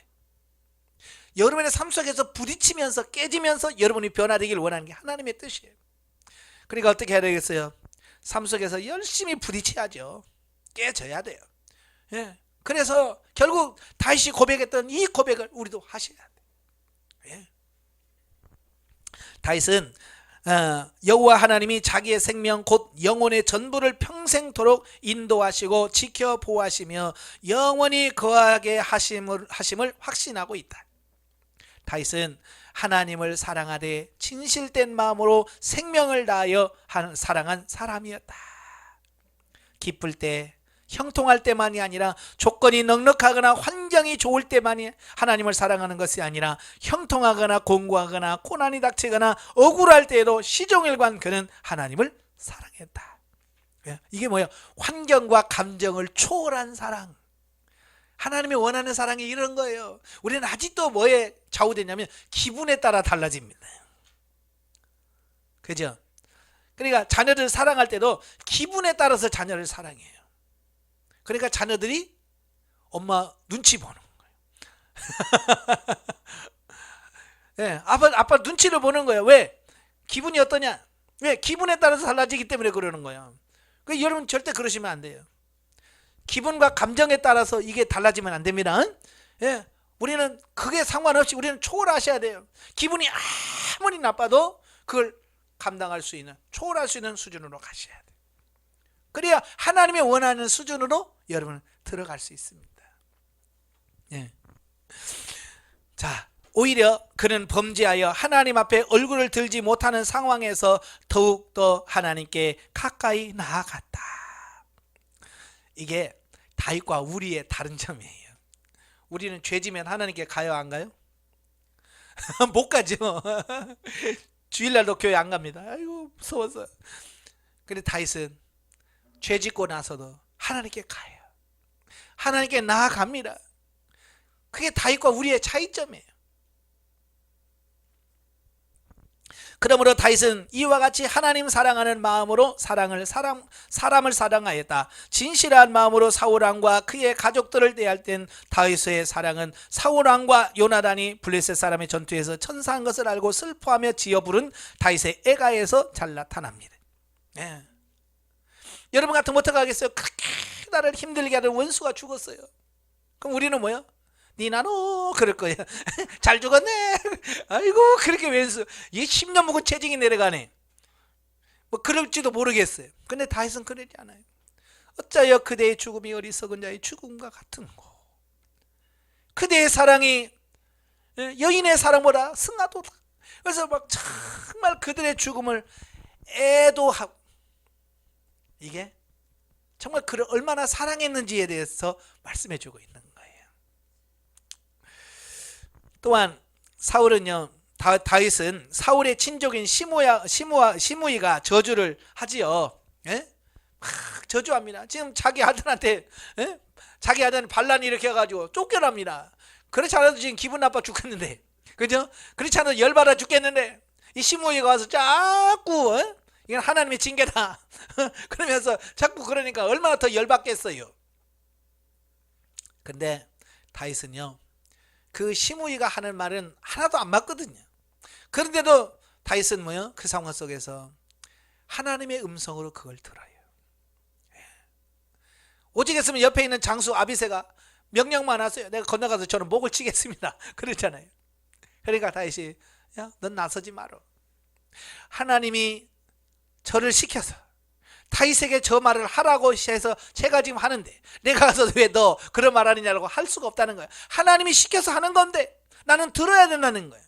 여러분의 삶 속에서 부딪히면서 깨지면서 여러분이 변화되기를 원하는 게 하나님의 뜻이에요. 그러니까 어떻게 해야 되겠어요? 삶 속에서 열심히 부딪혀야죠. 깨져야 돼요. 그래서 결국 다윗이 고백했던 이 고백을 우리도 하셔야 돼요. 다윗은 여호와 하나님이 자기의 생명 곧 영혼의 전부를 평생토록 인도하시고 지켜 보호하시며 영원히 거하게 하심을 확신하고 있다. 다윗은 하나님을 사랑하되 진실된 마음으로 생명을 다하여 사랑한 사람이었다. 기쁠 때 형통할 때만이 아니라 조건이 넉넉하거나 환경이 좋을 때만이 하나님을 사랑하는 것이 아니라 형통하거나 공고하거나 고난이 닥치거나 억울할 때에도 시종일관 그는 하나님을 사랑했다. 이게 뭐예요? 환경과 감정을 초월한 사랑. 하나님이 원하는 사랑이 이런 거예요. 우리는 아직도 뭐에 좌우되냐면 기분에 따라 달라집니다. 그죠? 그러니까 자녀를 사랑할 때도 기분에 따라서 자녀를 사랑해요. 그러니까 자녀들이 엄마 눈치 보는 거예요. 아빠 눈치를 보는 거예요. 왜? 기분이 어떠냐? 왜? 기분에 따라서 달라지기 때문에 그러는 거예요. 그러니까 여러분 절대 그러시면 안 돼요. 기분과 감정에 따라서 이게 달라지면 안 됩니다. 우리는 그게 상관없이 우리는 초월하셔야 돼요. 기분이 아무리 나빠도 그걸 감당할 수 있는, 초월할 수 있는 수준으로 가셔야 돼요. 그래야 하나님이 원하는 수준으로 여러분 들어갈 수 있습니다. 자, 오히려 그는 범죄하여 하나님 앞에 얼굴을 들지 못하는 상황에서 더욱더 하나님께 가까이 나아갔다. 이게 다윗과 우리의 다른 점이에요. 우리는 죄지면 하나님께 가요, 안 가요? 못 가죠. 주일날도 교회 안 갑니다. 아이고 무서워서. 근데 다윗은 죄짓고 나서도 하나님께 가요. 하나님께 나아갑니다. 그게 다윗과 우리의 차이점이에요. 그러므로 다윗은 이와 같이 하나님 사랑하는 마음으로 사람을 사랑하였다. 진실한 마음으로 사울왕과 그의 가족들을 대할 땐 다윗의 사랑은 사울왕과 요나단이 블레셋 사람의 전투에서 천사한 것을 알고 슬퍼하며 지어 부른 다윗의 애가에서 잘 나타납니다. 여러분 같으면 어떡하겠어요? 그렇게 나를 힘들게 하는 원수가 죽었어요. 그럼 우리는 뭐요? 니나노 그럴 거예요. 잘 죽었네. 아이고 그렇게 왼수 이 10년 먹은 체중이 내려가네. 뭐 그럴지도 모르겠어요. 근데 다윗은 그러지 않아요. 어찌하여 그대의 죽음이 어리석은 자의 죽음과 같은고. 그대의 사랑이 여인의 사랑보다 승하도다. 그래서 막 정말 그들의 죽음을 애도하고, 이게 정말 그를 얼마나 사랑했는지에 대해서 말씀해 주고 있는 거예요. 또한 사울은요, 다윗은 사울의 친족인 시므이가 저주를 하지요. 막 저주합니다. 지금 자기 아들한테 반란이 이렇게 해가지고 쫓겨납니다. 그렇지 않아도 지금 기분 나빠 죽겠는데, 그죠? 그렇지 않아도 열받아 죽겠는데 이 시므이가 와서 자꾸 이건 하나님의 징계다 그러면서 자꾸 그러니까 얼마나 더 열받겠어요. 근데 다윗은요, 그 시므이가 하는 말은 하나도 안 맞거든요. 그런데도 다윗은 뭐요? 그 상황 속에서 하나님의 음성으로 그걸 들어요. 오직했으면 옆에 있는 장수 아비새가 명령만 하세요. 내가 건너가서 저는 목을 치겠습니다. 그랬잖아요. 그러니까 다윗이 야, 넌 나서지 마라. 하나님이 저를 시켜서 다윗에게 저 말을 하라고 해서 제가 지금 하는데 내가 가서 왜 너 그런 말 하느냐고 할 수가 없다는 거야. 하나님이 시켜서 하는 건데 나는 들어야 된다는 거야.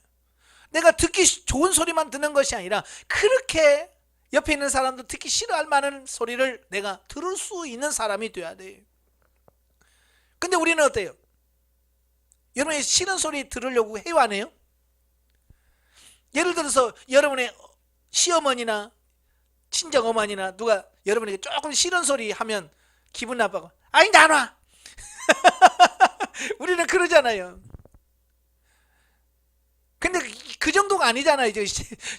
내가 듣기 좋은 소리만 듣는 것이 아니라 그렇게 옆에 있는 사람도 듣기 싫어할 만한 소리를 내가 들을 수 있는 사람이 돼야 돼. 근데 우리는 어때요? 여러분이 싫은 소리 들으려고 해요, 안 해요? 예를 들어서 여러분의 시어머니나 친정어머니나 누가 여러분에게 조금 싫은 소리 하면 기분 나빠고 아이 나놔. 우리는 그러잖아요. 근데 그 정도가 아니잖아요.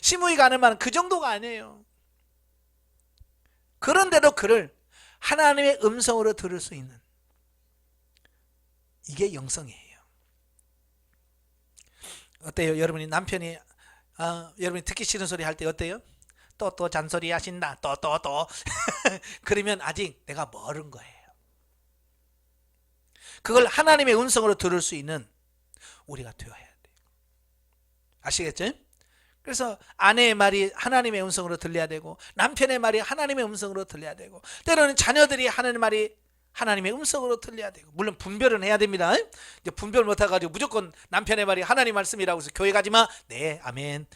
시무이가 하는 말은 그 정도가 아니에요. 그런데도 그를 하나님의 음성으로 들을 수 있는 이게 영성이에요. 어때요? 여러분이 남편이 여러분이 듣기 싫은 소리 할 때 어때요? 또 잔소리 하신다. 또 그러면 아직 내가 멀은 거예요. 그걸 하나님의 음성으로 들을 수 있는 우리가 되어야 돼요. 아시겠죠? 그래서 아내의 말이 하나님의 음성으로 들려야 되고 남편의 말이 하나님의 음성으로 들려야 되고 때로는 자녀들이 하는 말이 하나님의 음성으로 들려야 되고 물론 분별은 해야 됩니다. 이제 분별 못해가지고 무조건 남편의 말이 하나님 말씀이라고 해서 교회 가지마. 네, 아멘.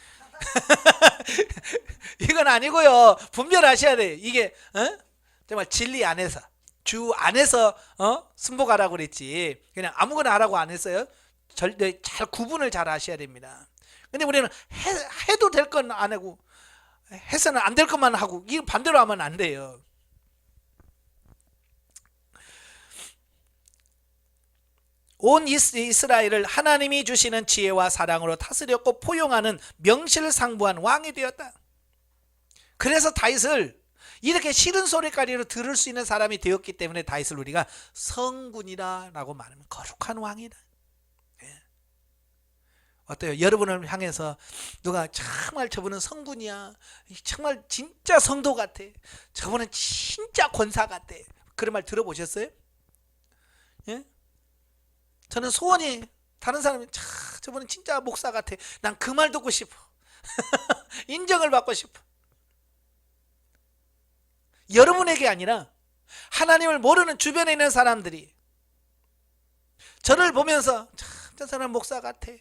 이건 아니고요. 분별하셔야 돼요. 이게 정말 진리 안에서 주 안에서 승복하라고 그랬지 그냥 아무거나 하라고 안 했어요. 잘 구분을 잘 하셔야 됩니다. 근데 우리는 해도 될 건 안 하고 해서는 안 될 것만 하고 이거 반대로 하면 안 돼요. 온 이스라엘을 하나님이 주시는 지혜와 사랑으로 다스렸고 포용하는 명실상부한 왕이 되었다. 그래서 다윗을 이렇게 싫은 소리까지로 들을 수 있는 사람이 되었기 때문에 다윗을 우리가 성군이라고 말하면 거룩한 왕이다. 어때요? 여러분을 향해서 누가 정말 저분은 성군이야, 정말 진짜 성도 같아, 저분은 진짜 권사 같아, 그런 말 들어보셨어요? 예? 저는 소원이 다른 사람이 저분은 진짜 목사 같아, 난 그 말 듣고 싶어. 인정을 받고 싶어. 여러분에게 아니라 하나님을 모르는 주변에 있는 사람들이 저를 보면서 저 사람 목사 같아,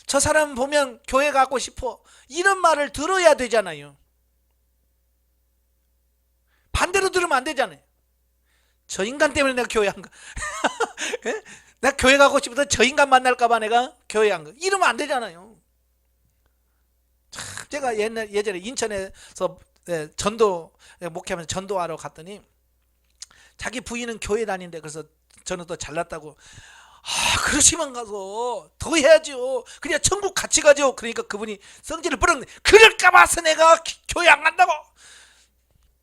저 사람 보면 교회 가고 싶어, 이런 말을 들어야 되잖아요. 반대로 들으면 안 되잖아요. 저 인간 때문에 내가 교회 안 가. 내가 교회 가고 싶어서 저 인간 만날까 봐 내가 교회 안 가. 이러면 안 되잖아요. 제가 예전에 인천에서 전도 목회하면서 전도하러 갔더니 자기 부인은 교회 다니는데 그래서 저는 또 잘났다고 그러시면 가서 더 해야죠. 그냥 천국 같이 가죠. 그러니까 그분이 성질을 부르는 그럴까 봐서 내가 교회 안 간다고.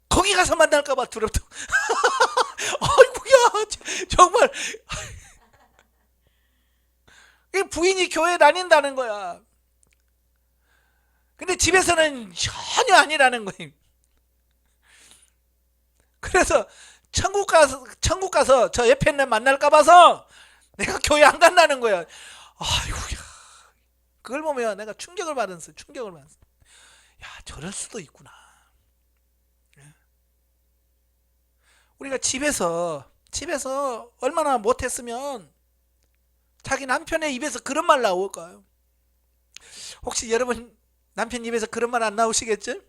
거기 가서 만날까 봐 두렵다고. 아이고야 정말. 부인이 교회 다닌다는 거야. 근데 집에서는 전혀 아니라는 거예요. 그래서 천국 가서 저 옆에 있는 만날까 봐서 내가 교회 안 간다는 거야. 아이고야. 그걸 보면 내가 충격을 받았어요. 야, 저럴 수도 있구나. 우리가 집에서 얼마나 못했으면 자기 남편의 입에서 그런 말 나올까요? 혹시 여러분 남편 입에서 그런 말 안 나오시겠죠?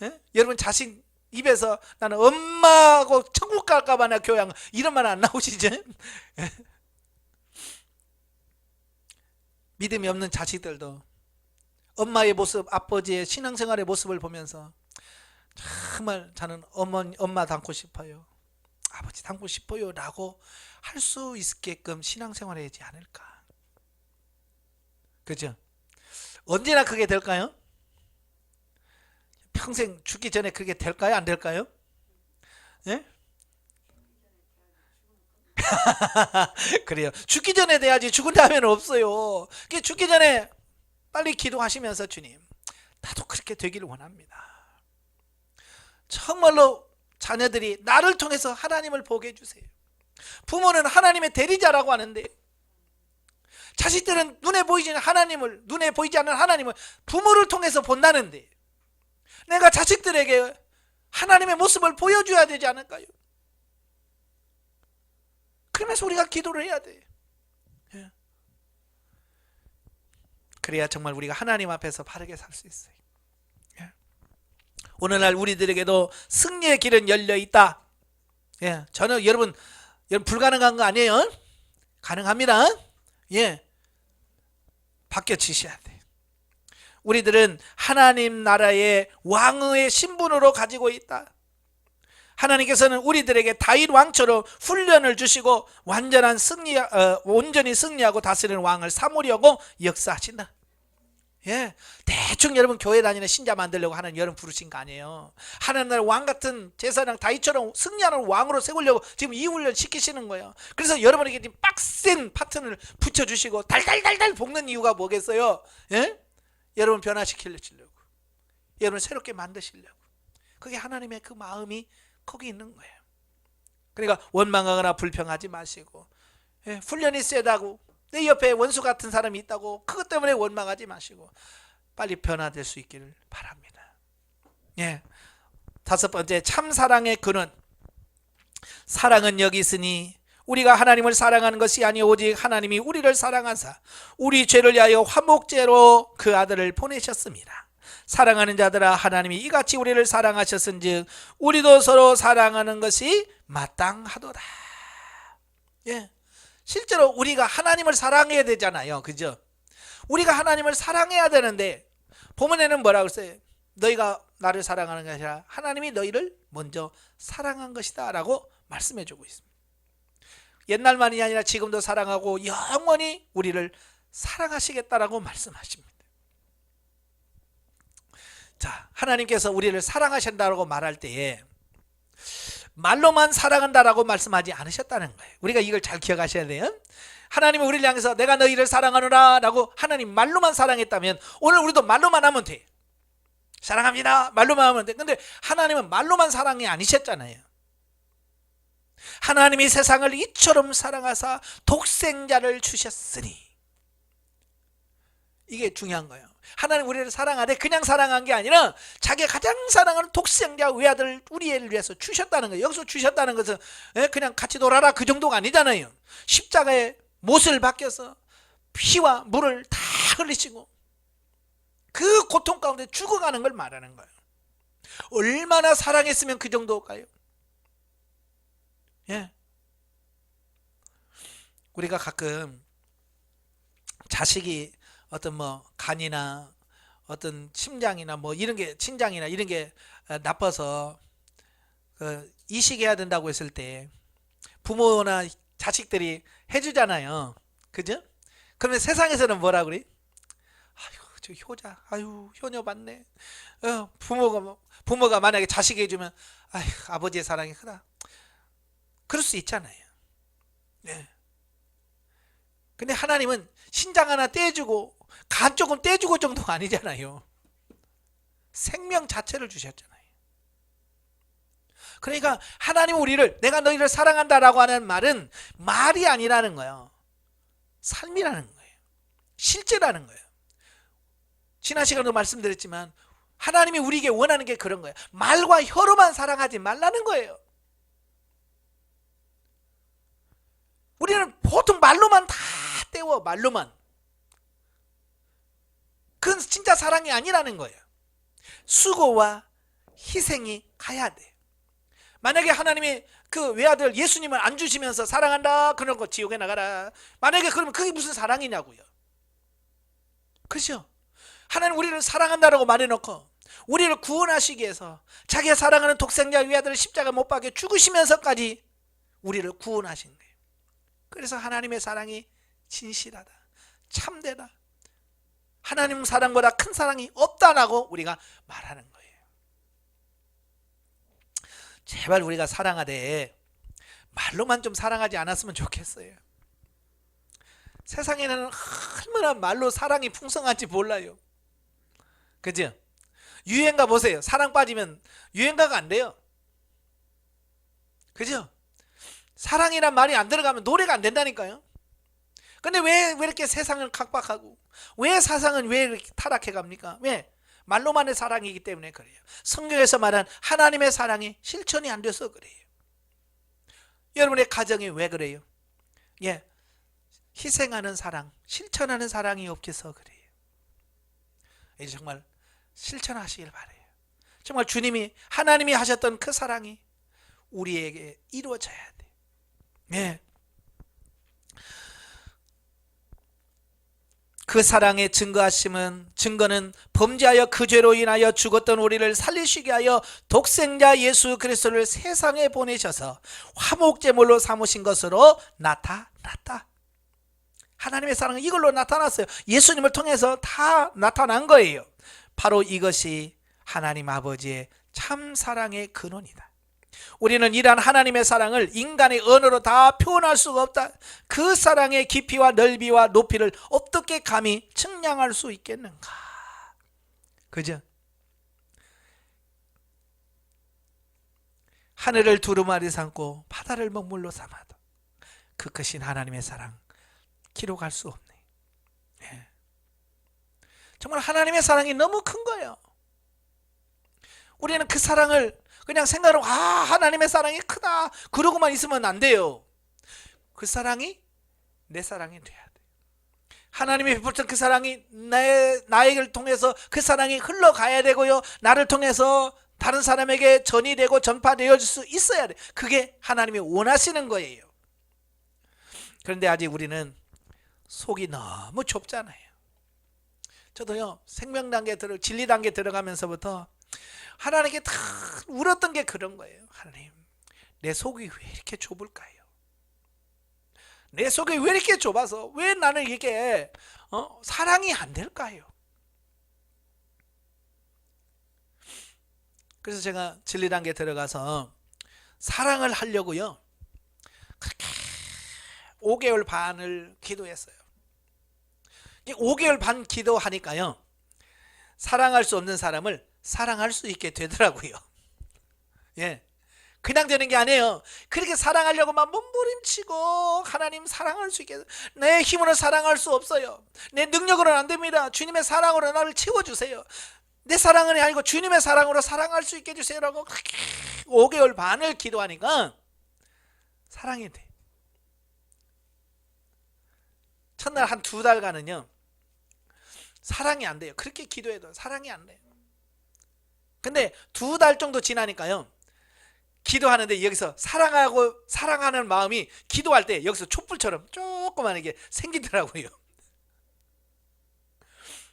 예? 여러분 자식 입에서 나는 엄마하고 천국 갈까 봐 내가 교회 안 가, 이런 말 안 나오시죠? 예? 믿음이 없는 자식들도 엄마의 모습, 아버지의 신앙생활의 모습을 보면서 정말 저는 엄마 닮고 싶어요, 아버지 닮고 싶어요 라고 할 수 있게끔 신앙생활을 하지 않을까. 그죠? 언제나 그게 될까요? 평생 죽기 전에 그게 될까요? 안 될까요? 예? 그래요. 죽기 전에 돼야지 죽은 다음에는 없어요. 죽기 전에 빨리 기도하시면서 주님 나도 그렇게 되기를 원합니다. 정말로 자녀들이 나를 통해서 하나님을 보게 해주세요. 부모는 하나님의 대리자라고 하는데 자식들은 눈에 보이지 않는 하나님을 부모를 통해서 본다는데 내가 자식들에게 하나님의 모습을 보여줘야 되지 않을까요? 그러면서 우리가 기도를 해야 돼. 그래야 정말 우리가 하나님 앞에서 바르게 살 수 있어요. 오늘날 우리들에게도 승리의 길은 열려 있다. 저는 여러분 불가능한 거 아니에요. 가능합니다. 바뀌어지셔야 돼. 우리들은 하나님 나라의 왕의 신분으로 가지고 있다. 하나님께서는 우리들에게 다윗 왕처럼 훈련을 주시고 온전히 승리하고 다스리는 왕을 삼으려고 역사하신다. 대충 여러분 교회 다니는 신자 만들려고 하나님 여러분 부르신 거 아니에요. 하나님 나라 왕 같은 제사장 다윗처럼 승리하는 왕으로 세우려고 지금 이 훈련 시키시는 거예요. 그래서 여러분에게 지금 빡센 파트너를 붙여주시고 달달달달 볶는 이유가 뭐겠어요? 여러분 변화시키려고, 여러분 새롭게 만드시려고. 그게 하나님의 그 마음이 거기 있는 거예요. 그러니까 원망하거나 불평하지 마시고, 훈련이 세다고 내 옆에 원수 같은 사람이 있다고 그것 때문에 원망하지 마시고 빨리 변화될 수 있기를 바랍니다. 다섯 번째, 참사랑의 근원. 사랑은 여기 있으니 우리가 하나님을 사랑하는 것이 아니오 오직 하나님이 우리를 사랑하사 우리 죄를 위하여 화목제로 그 아들을 보내셨습니다. 사랑하는 자들아 하나님이 이같이 우리를 사랑하셨은즉 우리도 서로 사랑하는 것이 마땅하도다. 실제로 우리가 하나님을 사랑해야 되잖아요. 그죠? 우리가 하나님을 사랑해야 되는데 본문에는 뭐라고 써요? 너희가 나를 사랑하는 것이 아니라 하나님이 너희를 먼저 사랑한 것이다 라고 말씀해 주고 있습니다. 옛날만이 아니라 지금도 사랑하고 영원히 우리를 사랑하시겠다라고 말씀하십니다. 자, 하나님께서 우리를 사랑하신다고 말할 때에 말로만 사랑한다라고 말씀하지 않으셨다는 거예요. 우리가 이걸 잘 기억하셔야 돼요. 하나님이 우리를 향해서 내가 너희를 사랑하노라 라고 하나님 말로만 사랑했다면 오늘 우리도 말로만 하면 돼. 사랑합니다 말로만 하면 돼. 근데 하나님은 말로만 사랑이 아니셨잖아요. 하나님이 세상을 이처럼 사랑하사 독생자를 주셨으니, 이게 중요한 거예요. 하나님 우리를 사랑하되 그냥 사랑한 게 아니라 자기가 가장 사랑하는 독생자 외아들을 우리를 위해서 주셨다는 거예요. 여기서 주셨다는 것은 그냥 같이 놀아라 그 정도가 아니잖아요. 십자가에 못을 박혀서 피와 물을 다 흘리시고 그 고통 가운데 죽어가는 걸 말하는 거예요. 얼마나 사랑했으면 그 정도일까요? 우리가 가끔 자식이 어떤 간이나 어떤 심장이나 이런 게 신장이나 이런 게 나빠서 이식해야 된다고 했을 때 부모나 자식들이 해주잖아요. 그죠? 그러면 세상에서는 뭐라 그래? 아유 저 효자, 아유 효녀 받네. 부모가 만약에 자식이 해주면 아유 아버지의 사랑이 크다. 그럴 수 있잖아요. 근데 하나님은 신장 하나 떼주고 간 조금 떼주고 정도가 아니잖아요. 생명 자체를 주셨잖아요. 그러니까 하나님 우리를 내가 너희를 사랑한다라고 하는 말은 말이 아니라는 거예요. 삶이라는 거예요. 실제라는 거예요. 지난 시간에도 말씀드렸지만 하나님이 우리에게 원하는 게 그런 거예요. 말과 혀로만 사랑하지 말라는 거예요. 우리는 보통 말로만 다 때워, 말로만. 그건 진짜 사랑이 아니라는 거예요. 수고와 희생이 가야 돼. 만약에 하나님이 그 외아들 예수님을 안 주시면서 사랑한다 그런 거 지옥에 나가라, 만약에 그러면 그게 무슨 사랑이냐고요. 그죠? 하나님 우리를 사랑한다라고 말해놓고 우리를 구원하시기 위해서 자기가 사랑하는 독생자 외아들을 십자가 못 박혀 죽으시면서까지 우리를 구원하신 거예요. 그래서 하나님의 사랑이 진실하다, 참되다, 하나님 사랑보다 큰 사랑이 없다라고 우리가 말하는 거예요. 제발 우리가 사랑하되 말로만 좀 사랑하지 않았으면 좋겠어요. 세상에는 얼마나 말로 사랑이 풍성한지 몰라요. 그죠? 유행가 보세요. 사랑 빠지면 유행가가 안 돼요. 그죠? 사랑이란 말이 안 들어가면 노래가 안 된다니까요. 근데 왜 이렇게 세상은 각박하고, 왜 사상은 왜 이렇게 타락해 갑니까? 왜? 말로만의 사랑이기 때문에 그래요. 성경에서 말한 하나님의 사랑이 실천이 안 돼서 그래요. 여러분의 가정이 왜 그래요? 예, 희생하는 사랑, 실천하는 사랑이 없어서 그래요. 이제 정말 실천하시길 바래요. 정말 주님이, 하나님이 하셨던 그 사랑이 우리에게 이루어져야 돼. 예. 그 사랑의 증거는 범죄하여 그 죄로 인하여 죽었던 우리를 살리시게 하여 독생자 예수 그리스도를 세상에 보내셔서 화목제물로 삼으신 것으로 나타났다. 하나님의 사랑은 이걸로 나타났어요. 예수님을 통해서 다 나타난 거예요. 바로 이것이 하나님 아버지의 참 사랑의 근원이다. 우리는 이러한 하나님의 사랑을 인간의 언어로 다 표현할 수가 없다. 그 사랑의 깊이와 넓이와 높이를 어떻게 감히 측량할 수 있겠는가? 그죠? 하늘을 두루마리 삼고 바다를 먹물로 삼아도 그 크신 하나님의 사랑 기록할 수 없네. 예. 정말 하나님의 사랑이 너무 큰 거예요. 우리는 그 사랑을 그냥 생각하고 하나님의 사랑이 크다 그러고만 있으면 안 돼요. 그 사랑이 내 사랑이 돼야 돼. 하나님이 베풀던 그 사랑이 나에게 통해서 그 사랑이 흘러가야 되고요, 나를 통해서 다른 사람에게 전이되고 전파되어질 수 있어야 돼. 그게 하나님이 원하시는 거예요. 그런데 아직 우리는 속이 너무 좁잖아요. 저도요, 생명 단계 진리 단계 들어가면서부터 하나님께 다 울었던 게 그런 거예요. 하나님, 내 속이 왜 이렇게 좁을까요? 내 속이 왜 이렇게 좁아서 왜 나는 이게 사랑이 안 될까요? 그래서 제가 진리 단계 들어가서 사랑을 하려고요, 그렇게 5개월 반을 기도했어요. 5개월 반 기도하니까요, 사랑할 수 없는 사람을 사랑할 수 있게 되더라고요. 예, 그냥 되는 게 아니에요. 그렇게 사랑하려고 막 몸부림치고 하나님 사랑할 수 있게, 내 힘으로 사랑할 수 없어요. 내 능력으로는 안 됩니다. 주님의 사랑으로 나를 채워주세요. 내 사랑은 아니고 주님의 사랑으로 사랑할 수 있게 해주세요라고 5개월 반을 기도하니까 사랑이 돼. 첫날 한 2달간은요 사랑이 안 돼요. 그렇게 기도해도 사랑이 안 돼요. 근데 2달 정도 지나니까요, 기도하는데 여기서 사랑하는 마음이 기도할 때 여기서 촛불처럼 조그만하게 생기더라고요.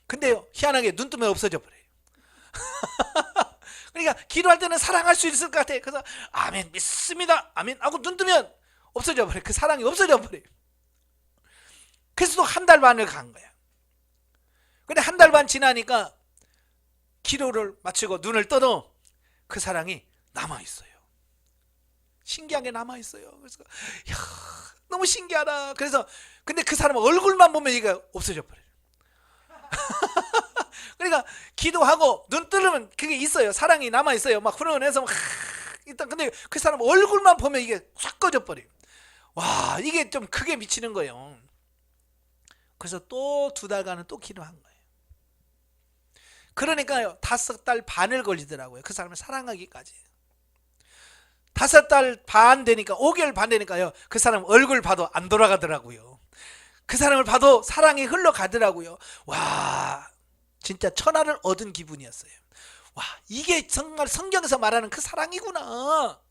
근데요, 희한하게 눈 뜨면 없어져 버려요. 그러니까 기도할 때는 사랑할 수 있을 것 같아요. 그래서 아멘 믿습니다 아멘 하고 눈 뜨면 없어져 버려요. 그 사랑이 없어져 버려요. 그래서 또 1달 반을 간 거야. 근데 1달 반 지나니까 기도를 마치고 눈을 떠도 그 사랑이 남아있어요. 신기하게 남아있어요. 그래서 야, 너무 신기하다. 그래서 근데 그 사람 얼굴만 보면 이게 없어져 버려요. 그러니까 기도하고 눈 뜨면 그게 있어요. 사랑이 남아있어요. 막 훈훈해서 막 일단, 근데 그 사람 얼굴만 보면 이게 확 꺼져 버려요. 와, 이게 좀 크게 미치는 거예요. 그래서 또 2달간은 또 기도한 거예요. 그러니까요, 5달 반을 걸리더라고요. 그 사람을 사랑하기까지. 5달 반 되니까, 5개월 반 되니까요, 그 사람 얼굴 봐도 안 돌아가더라고요. 그 사람을 봐도 사랑이 흘러가더라고요. 와, 진짜 천하를 얻은 기분이었어요. 와, 이게 정말 성경에서 말하는 그 사랑이구나.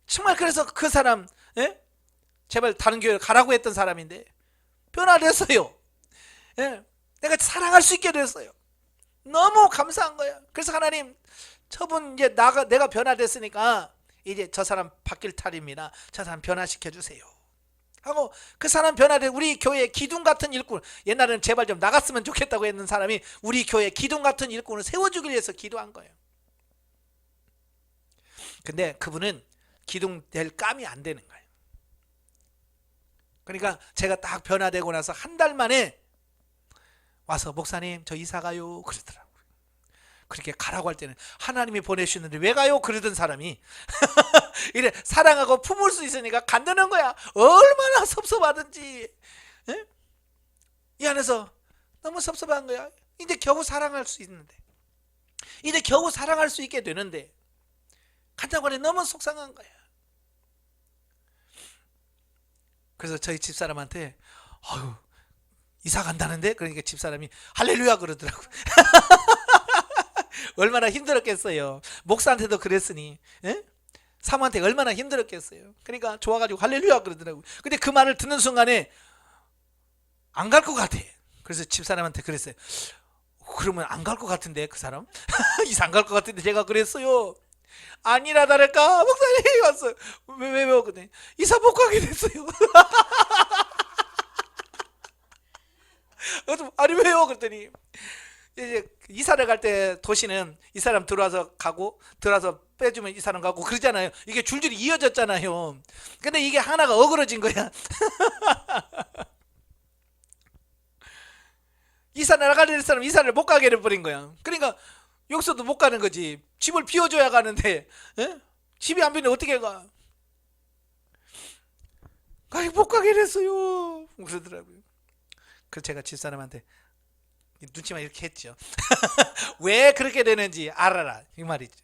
정말. 그래서 그 사람, 예? 제발 다른 교회를 가라고 했던 사람인데 변화됐어요. 예? 내가 사랑할 수 있게 됐어요. 너무 감사한 거야. 그래서 하나님, 저분 이제 내가 변화됐으니까 이제 저 사람 바뀔 탈입니다. 저 사람 변화시켜 주세요 하고, 그 사람 변화된 우리 교회 기둥 같은 일꾼, 옛날에는 제발 좀 나갔으면 좋겠다고 했는 사람이 우리 교회 기둥 같은 일꾼을 세워주기 위해서 기도한 거예요. 근데 그분은 기둥 될 감이 안 되는 거예요. 그러니까 제가 딱 변화되고 나서 1달 만에 와서 목사님 저 이사 가요 그러더라고요. 그렇게 가라고 할 때는 하나님이 보내주셨는데 왜 가요? 그러던 사람이 이래 사랑하고 품을 수 있으니까 간다는 거야. 얼마나 섭섭하든지. 예? 이 안에서 너무 섭섭한 거야. 이제 겨우 사랑할 수 있는데, 이제 겨우 사랑할 수 있게 되는데 간다고 하니 너무 속상한 거야. 그래서 저희 집사람한테 어휴, 이사 간다는데? 그러니까 집사람이 할렐루야 그러더라고. 얼마나 힘들었겠어요. 목사한테도 그랬으니, 예? 사모한테 얼마나 힘들었겠어요. 그러니까 좋아가지고 할렐루야 그러더라고. 근데 그 말을 듣는 순간에 안 갈 것 같아. 그래서 집사람한테 그랬어요. 그러면 안 갈 것 같은데 그 사람? 이사 안 갈 것 같은데 제가 그랬어요. 아니라 다를까 목사님 왔어. 왜 그랬더니 이사 못 가게 됐어요. 아니 왜요? 그랬더니 이제 이사를 갈 때 도시는 이 사람 들어와서 가고 들어와서 빼주면 이 사람 가고 그러잖아요. 이게 줄줄이 이어졌잖아요. 근데 이게 하나가 어그러진 거야. 이사 나가는 사람 이사를 못 가게 해버린 거야. 그러니까 여기서도 못 가는 거지. 집을 비워줘야 가는데, 에? 집이 안 비면 어떻게 가? 못 가게 됐어요. 그러더라고요. 그래서 제가 집사람한테 눈치만 이렇게 했죠. 왜 그렇게 되는지 알아라 이 말이죠.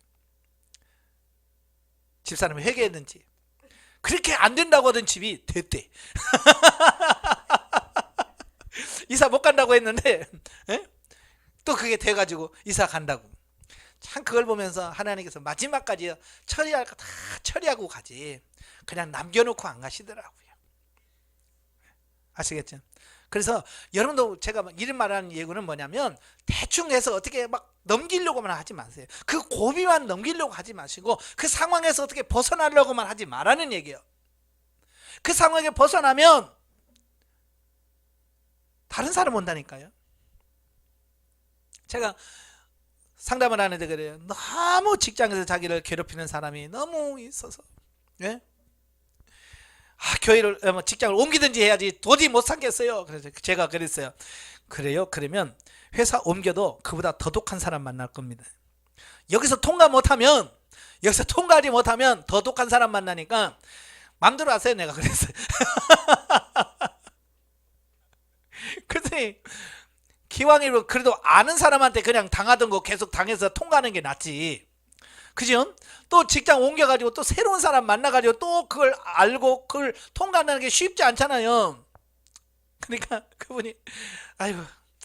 집사람이 회개했는지 그렇게 안 된다고 하던 집이 됐대. 이사 못 간다고 했는데 에? 또 그게 돼가지고 이사 간다고. 참 그걸 보면서 하나님께서 마지막까지 처리할 거 다 처리하고 가지 그냥 남겨놓고 안 가시더라고요. 아시겠죠? 그래서 여러분도 제가 이런 말하는 예고는 뭐냐면 대충 해서 어떻게 막 넘기려고만 하지 마세요. 그 고비만 넘기려고 하지 마시고 그 상황에서 어떻게 벗어나려고만 하지 말라는 얘기예요. 그 상황에 벗어나면 다른 사람 온다니까요. 제가 상담을 하는데 그래요. 너무 직장에서 자기를 괴롭히는 사람이 너무 있어서, 예? 교회를 직장을 옮기든지 해야지 도저히 못 살겠어요. 그래서 제가 그랬어요. 그래요? 그러면 회사 옮겨도 그보다 더 독한 사람 만날 겁니다. 여기서 통과하지 못하면 더 독한 사람 만나니까 마음대로 하세요. 내가 그랬어요. 그랬더니 기왕이면 그래도 아는 사람한테 그냥 당하던 거 계속 당해서 통과하는 게 낫지. 그죠? 또 직장 옮겨가지고 또 새로운 사람 만나가지고 또 그걸 알고 그걸 통과하는 게 쉽지 않잖아요. 그러니까 그분이 아이고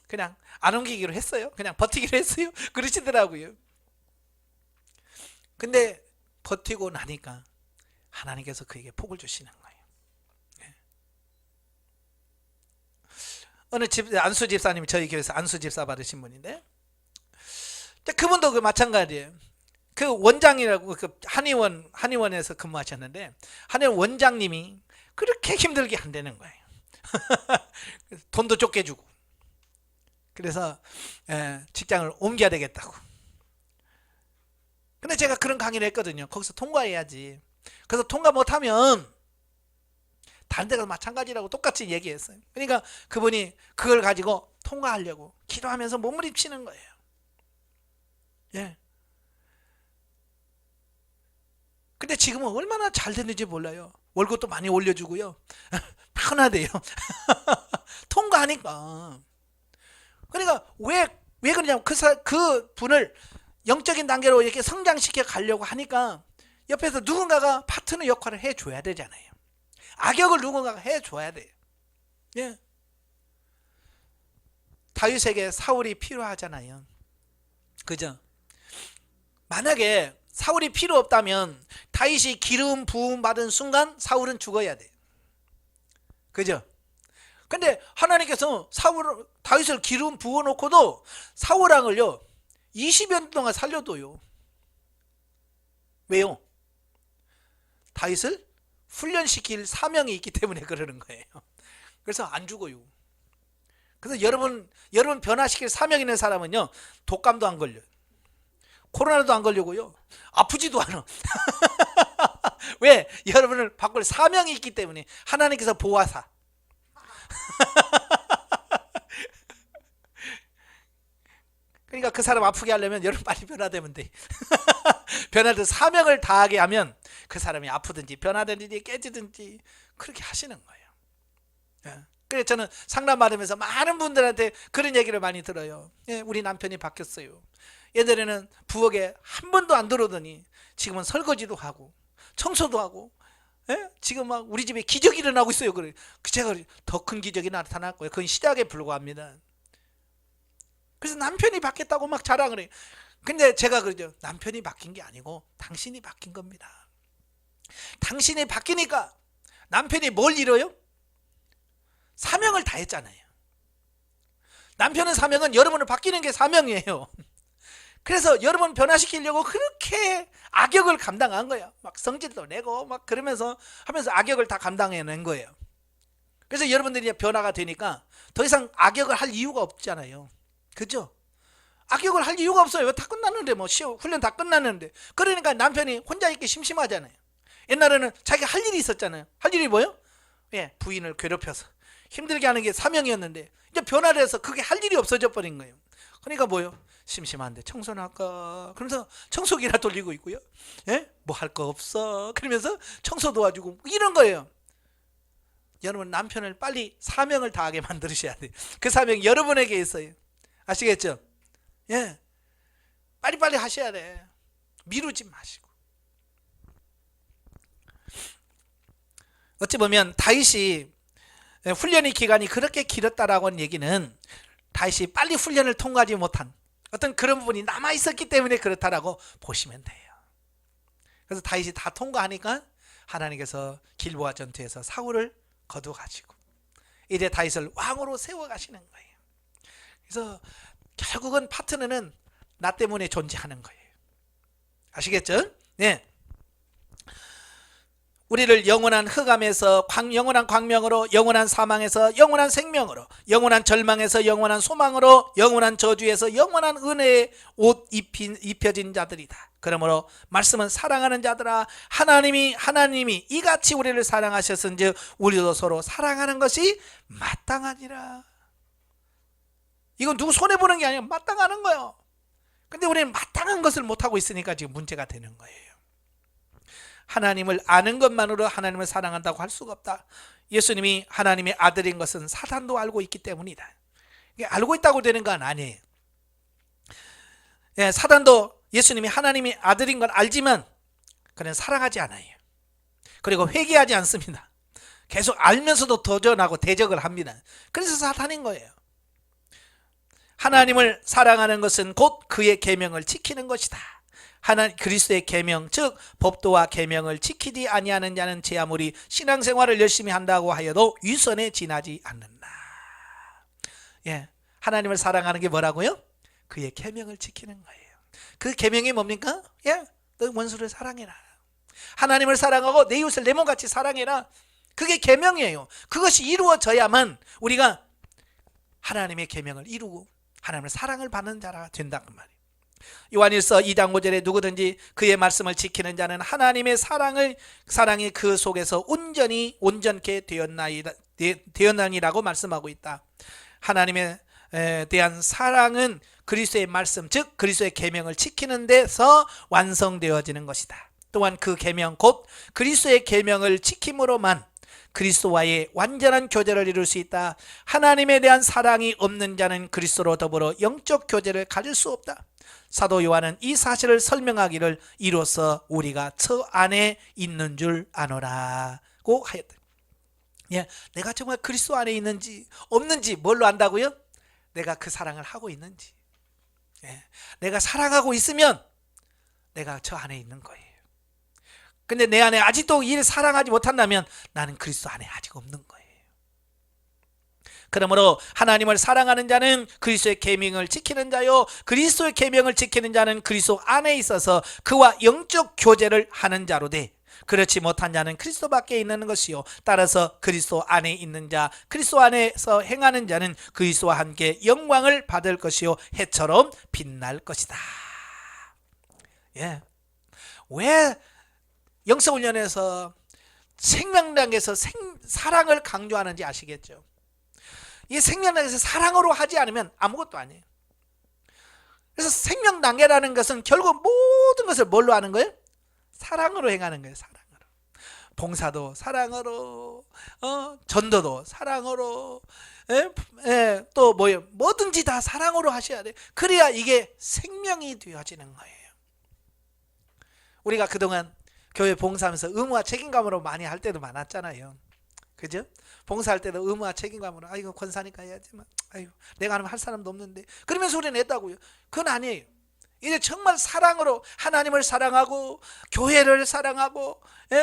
그냥 안 옮기기로 했어요. 그냥 버티기로 했어요. 그러시더라고요. 근데 버티고 나니까 하나님께서 그에게 복을 주시는 거예요. 어느 안수 집사님이 저희 교회에서 안수 집사 받으신 분인데 그분도 그 마찬가지예요. 그 원장이라고 그 한의원에서 근무하셨는데 한의원 원장님이 그렇게 힘들게 한다는 거예요. 돈도 적게 주고 그래서 직장을 옮겨야 되겠다고. 근데 제가 그런 강의를 했거든요. 거기서 통과해야지. 그래서 통과 못하면 다른 데가 마찬가지라고 똑같이 얘기했어요. 그러니까 그분이 그걸 가지고 통과하려고 기도하면서 몸부림치는 거예요. 예. 근데 지금은 얼마나 잘 됐는지 몰라요. 월급도 많이 올려주고요. 편하대요. 통과하니까. 그러니까 왜 그러냐면 그 분을 영적인 단계로 이렇게 성장시켜 가려고 하니까 옆에서 누군가가 파트너 역할을 해줘야 되잖아요. 악역을 누군가가 해줘야 돼요. 예. 다윗에게 사울이 필요하잖아요. 그죠? 만약에 사울이 필요 없다면 다윗이 기름 부음 받은 순간 사울은 죽어야 돼. 그죠? 근데 하나님께서 다윗을 기름 부어 놓고도 사울왕을요 20여 년 동안 살려둬요. 왜요? 다윗을 훈련시킬 사명이 있기 때문에 그러는 거예요. 그래서 안 죽어요. 그래서 여러분 변화시킬 사명 있는 사람은요 독감도 안 걸려요. 코로나도 안 걸리고요. 아프지도 않아. 왜? 여러분을 바꿀 사명이 있기 때문에 하나님께서 보호하사. 그러니까 그 사람 아프게 하려면 여러분 빨리 변화되면 돼. 변화돼서 사명을 다하게 하면 그 사람이 아프든지 변화되든지 깨지든지 그렇게 하시는 거예요. 예. 그래서 저는 상담 받으면서 많은 분들한테 그런 얘기를 많이 들어요. 예, 우리 남편이 바뀌었어요. 예전에는 부엌에 한 번도 안 들어오더니 지금은 설거지도 하고 청소도 하고, 예? 지금 막 우리 집에 기적이 일어나고 있어요. 그래. 제가 더 큰 기적이 나타났고요. 그건 시작에 불과합니다. 그래서 남편이 바뀌었다고 막 자랑을 해요. 근데 제가 그러죠. 남편이 바뀐 게 아니고 당신이 바뀐 겁니다. 당신이 바뀌니까 남편이 뭘 이뤄요? 사명을 다했잖아요. 남편의 사명은 여러분을 바뀌는 게 사명이에요. 그래서 여러분 변화시키려고 그렇게 악역을 감당한 거예요. 막 성질도 내고 막 그러면서 하면서 악역을 다 감당해낸 거예요. 그래서 여러분들이 변화가 되니까 더 이상 악역을 할 이유가 없잖아요. 그죠? 악역을 할 이유가 없어요. 다 끝났는데 뭐 훈련 다 끝났는데. 그러니까 남편이 혼자 있기 심심하잖아요. 옛날에는 자기가 할 일이 있었잖아요. 할 일이 뭐예요? 예, 부인을 괴롭혀서 힘들게 하는 게 사명이었는데 이제 변화를 해서 그게 할 일이 없어져 버린 거예요. 그러니까 뭐예요? 심심한데 청소나 할까? 그러면서 청소기나 돌리고 있고요. 예? 뭐 할 거 없어? 그러면서 청소 도와주고 이런 거예요. 여러분 남편을 빨리 사명을 다하게 만드셔야 돼요. 그 사명이 여러분에게 있어요. 아시겠죠? 예, 빨리빨리 하셔야 돼. 미루지 마시고. 어찌 보면 다윗이 훈련의 기간이 그렇게 길었다라고 하는 얘기는 다윗이 빨리 훈련을 통과하지 못한 어떤 그런 부분이 남아있었기 때문에 그렇다라고 보시면 돼요. 그래서 다윗이 다 통과하니까 하나님께서 길보아 전투에서 사울을 거두가지고 이제 다윗을 왕으로 세워가시는 거예요. 그래서 결국은 파트너는 나 때문에 존재하는 거예요. 아시겠죠? 네. 우리를 영원한 흑암에서 영원한 광명으로, 영원한 사망에서 영원한 생명으로, 영원한 절망에서 영원한 소망으로, 영원한 저주에서 영원한 은혜의 옷 입혀진 자들이다. 그러므로 말씀은 사랑하는 자들아, 하나님이 이같이 우리를 사랑하셨은즉 우리도 서로 사랑하는 것이 마땅하니라. 이건 누구 손해보는 게 아니라 마땅하는 거예요. 근데 우리는 마땅한 것을 못하고 있으니까 지금 문제가 되는 거예요. 하나님을 아는 것만으로 하나님을 사랑한다고 할 수가 없다. 예수님이 하나님의 아들인 것은 사탄도 알고 있기 때문이다. 알고 있다고 되는 건 아니에요. 예, 사탄도 예수님이 하나님의 아들인 걸 알지만 그는 사랑하지 않아요. 그리고 회개하지 않습니다. 계속 알면서도 도전하고 대적을 합니다. 그래서 사탄인 거예요. 하나님을 사랑하는 것은 곧 그의 계명을 지키는 것이다. 그리스도의 계명, 즉 법도와 계명을 지키지 아니하는 자는 제 아무리 신앙생활을 열심히 한다고 하여도 위선에 지나지 않는다. 예, 하나님을 사랑하는 게 뭐라고요? 그의 계명을 지키는 거예요. 그 계명이 뭡니까? 예, 너 원수를 사랑해라. 하나님을 사랑하고 내 이웃을 내 몸같이 사랑해라. 그게 계명이에요. 그것이 이루어져야만 우리가 하나님의 계명을 이루고 하나님의 사랑을 받는 자가 된다는 말이에요. 요한일서 2장 5절에 누구든지 그의 말씀을 지키는 자는 하나님의 사랑이 그 속에서 온전케 되었나니라고 말씀하고 있다. 하나님에 대한 사랑은 그리스도의 말씀, 즉 그리스도의 계명을 지키는 데서 완성되어지는 것이다. 또한 그 계명 곧 그리스도의 계명을 지킴으로만 그리스도와의 완전한 교제를 이룰 수 있다. 하나님에 대한 사랑이 없는 자는 그리스도로 더불어 영적 교제를 가질 수 없다. 사도 요한은 이 사실을 설명하기를 이로써 우리가 저 안에 있는 줄 아노라고 하였다. 예, 내가 정말 그리스도 안에 있는지 없는지 뭘로 안다고요? 내가 그 사랑을 하고 있는지. 예, 내가 사랑하고 있으면 내가 저 안에 있는 거예요. 근데 내 안에 아직도 이를 사랑하지 못한다면 나는 그리스도 안에 아직 없는 거예요. 그러므로 하나님을 사랑하는 자는 그리스도의 계명을 지키는 자요, 그리스도의 계명을 지키는 자는 그리스도 안에 있어서 그와 영적 교제를 하는 자로 돼. 그렇지 못한 자는 그리스도 밖에 있는 것이요, 따라서 그리스도 안에 있는 자, 그리스도 안에서 행하는 자는 그리스도와 함께 영광을 받을 것이요 해처럼 빛날 것이다. 예, 왜 영성훈련에서 생명당에서 사랑을 강조하는지 아시겠죠? 이 생명당에서 사랑으로 하지 않으면 아무것도 아니에요. 그래서 생명 단계라는 것은 결국 모든 것을 뭘로 하는 거예요? 사랑으로 행하는 거예요. 사랑으로. 봉사도 사랑으로, 전도도 사랑으로, 또 뭐예요? 뭐든지 다 사랑으로 하셔야 돼요. 그래야 이게 생명이 되어지는 거예요. 우리가 그동안 교회 봉사하면서 의무와 책임감으로 많이 할 때도 많았잖아요. 그죠? 봉사할 때도 의무와 책임감으로, 이거 권사니까 해야지만, 내가 하면 할 사람도 없는데, 그러면서 우리는 했다고요. 그건 아니에요. 이제 정말 사랑으로 하나님을 사랑하고 교회를 사랑하고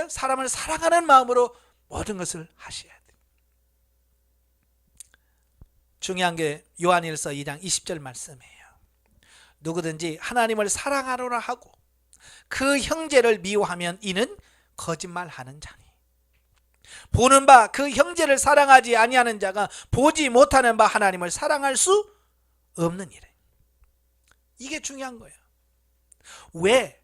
사람을 사랑하는 마음으로 모든 것을 하셔야 돼요. 중요한 게 요한일서 2장 20절 말씀이에요. 누구든지 하나님을 사랑하노라 하고 그 형제를 미워하면 이는 거짓말하는 자니 보는 바 그 형제를 사랑하지 아니하는 자가 보지 못하는 바 하나님을 사랑할 수 없는 이래. 이게 중요한 거예요. 왜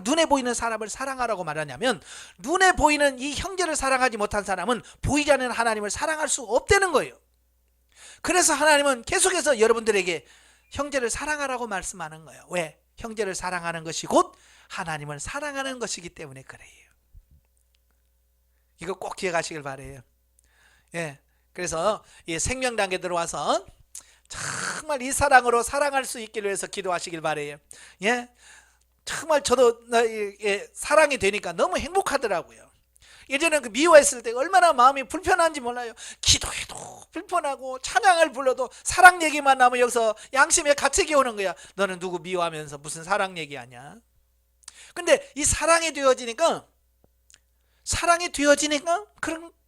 눈에 보이는 사람을 사랑하라고 말하냐면 눈에 보이는 이 형제를 사랑하지 못한 사람은 보이지 않는 하나님을 사랑할 수 없다는 거예요. 그래서 하나님은 계속해서 여러분들에게 형제를 사랑하라고 말씀하는 거예요. 왜? 형제를 사랑하는 것이 곧 하나님을 사랑하는 것이기 때문에 그래요. 이거 꼭 기억하시길 바라요. 그래서 이 생명 단계 들어와서 정말 이 사랑으로 사랑할 수 있기를 위해서 기도하시길 바라요. 정말 저도 사랑이 되니까 너무 행복하더라고요. 예전에 미워했을 때 얼마나 마음이 불편한지 몰라요. 기도해도 불편하고 찬양을 불러도 사랑 얘기만 나오면 여기서 양심에 가책이 오는 거야. 너는 누구 미워하면서 무슨 사랑 얘기하냐. 근데 이 사랑이 되어지니까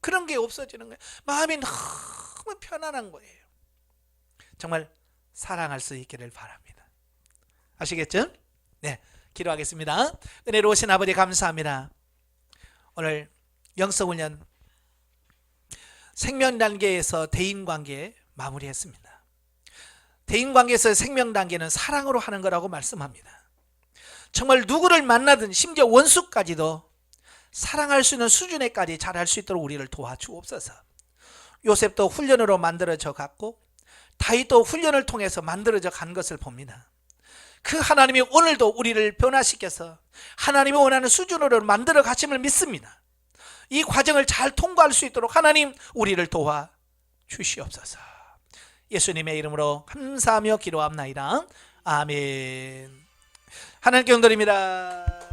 그런 게 없어지는 거예요. 마음이 너무 편안한 거예요. 정말 사랑할 수 있기를 바랍니다. 아시겠죠? 네, 기도하겠습니다. 은혜로우신 아버지 감사합니다. 오늘 영성훈련 생명단계에서 대인관계 마무리했습니다. 대인관계에서 생명단계는 사랑으로 하는 거라고 말씀합니다. 정말 누구를 만나든 심지어 원수까지도 사랑할 수 있는 수준에까지 잘할 수 있도록 우리를 도와주옵소서. 요셉도 훈련으로 만들어져 갔고 다윗도 훈련을 통해서 만들어져 간 것을 봅니다. 그 하나님이 오늘도 우리를 변화시켜서 하나님이 원하는 수준으로 만들어 가심을 믿습니다. 이 과정을 잘 통과할 수 있도록 하나님 우리를 도와 주시옵소서. 예수님의 이름으로 감사하며 기도합나이다. 아멘. 하나님께 영광드립니다.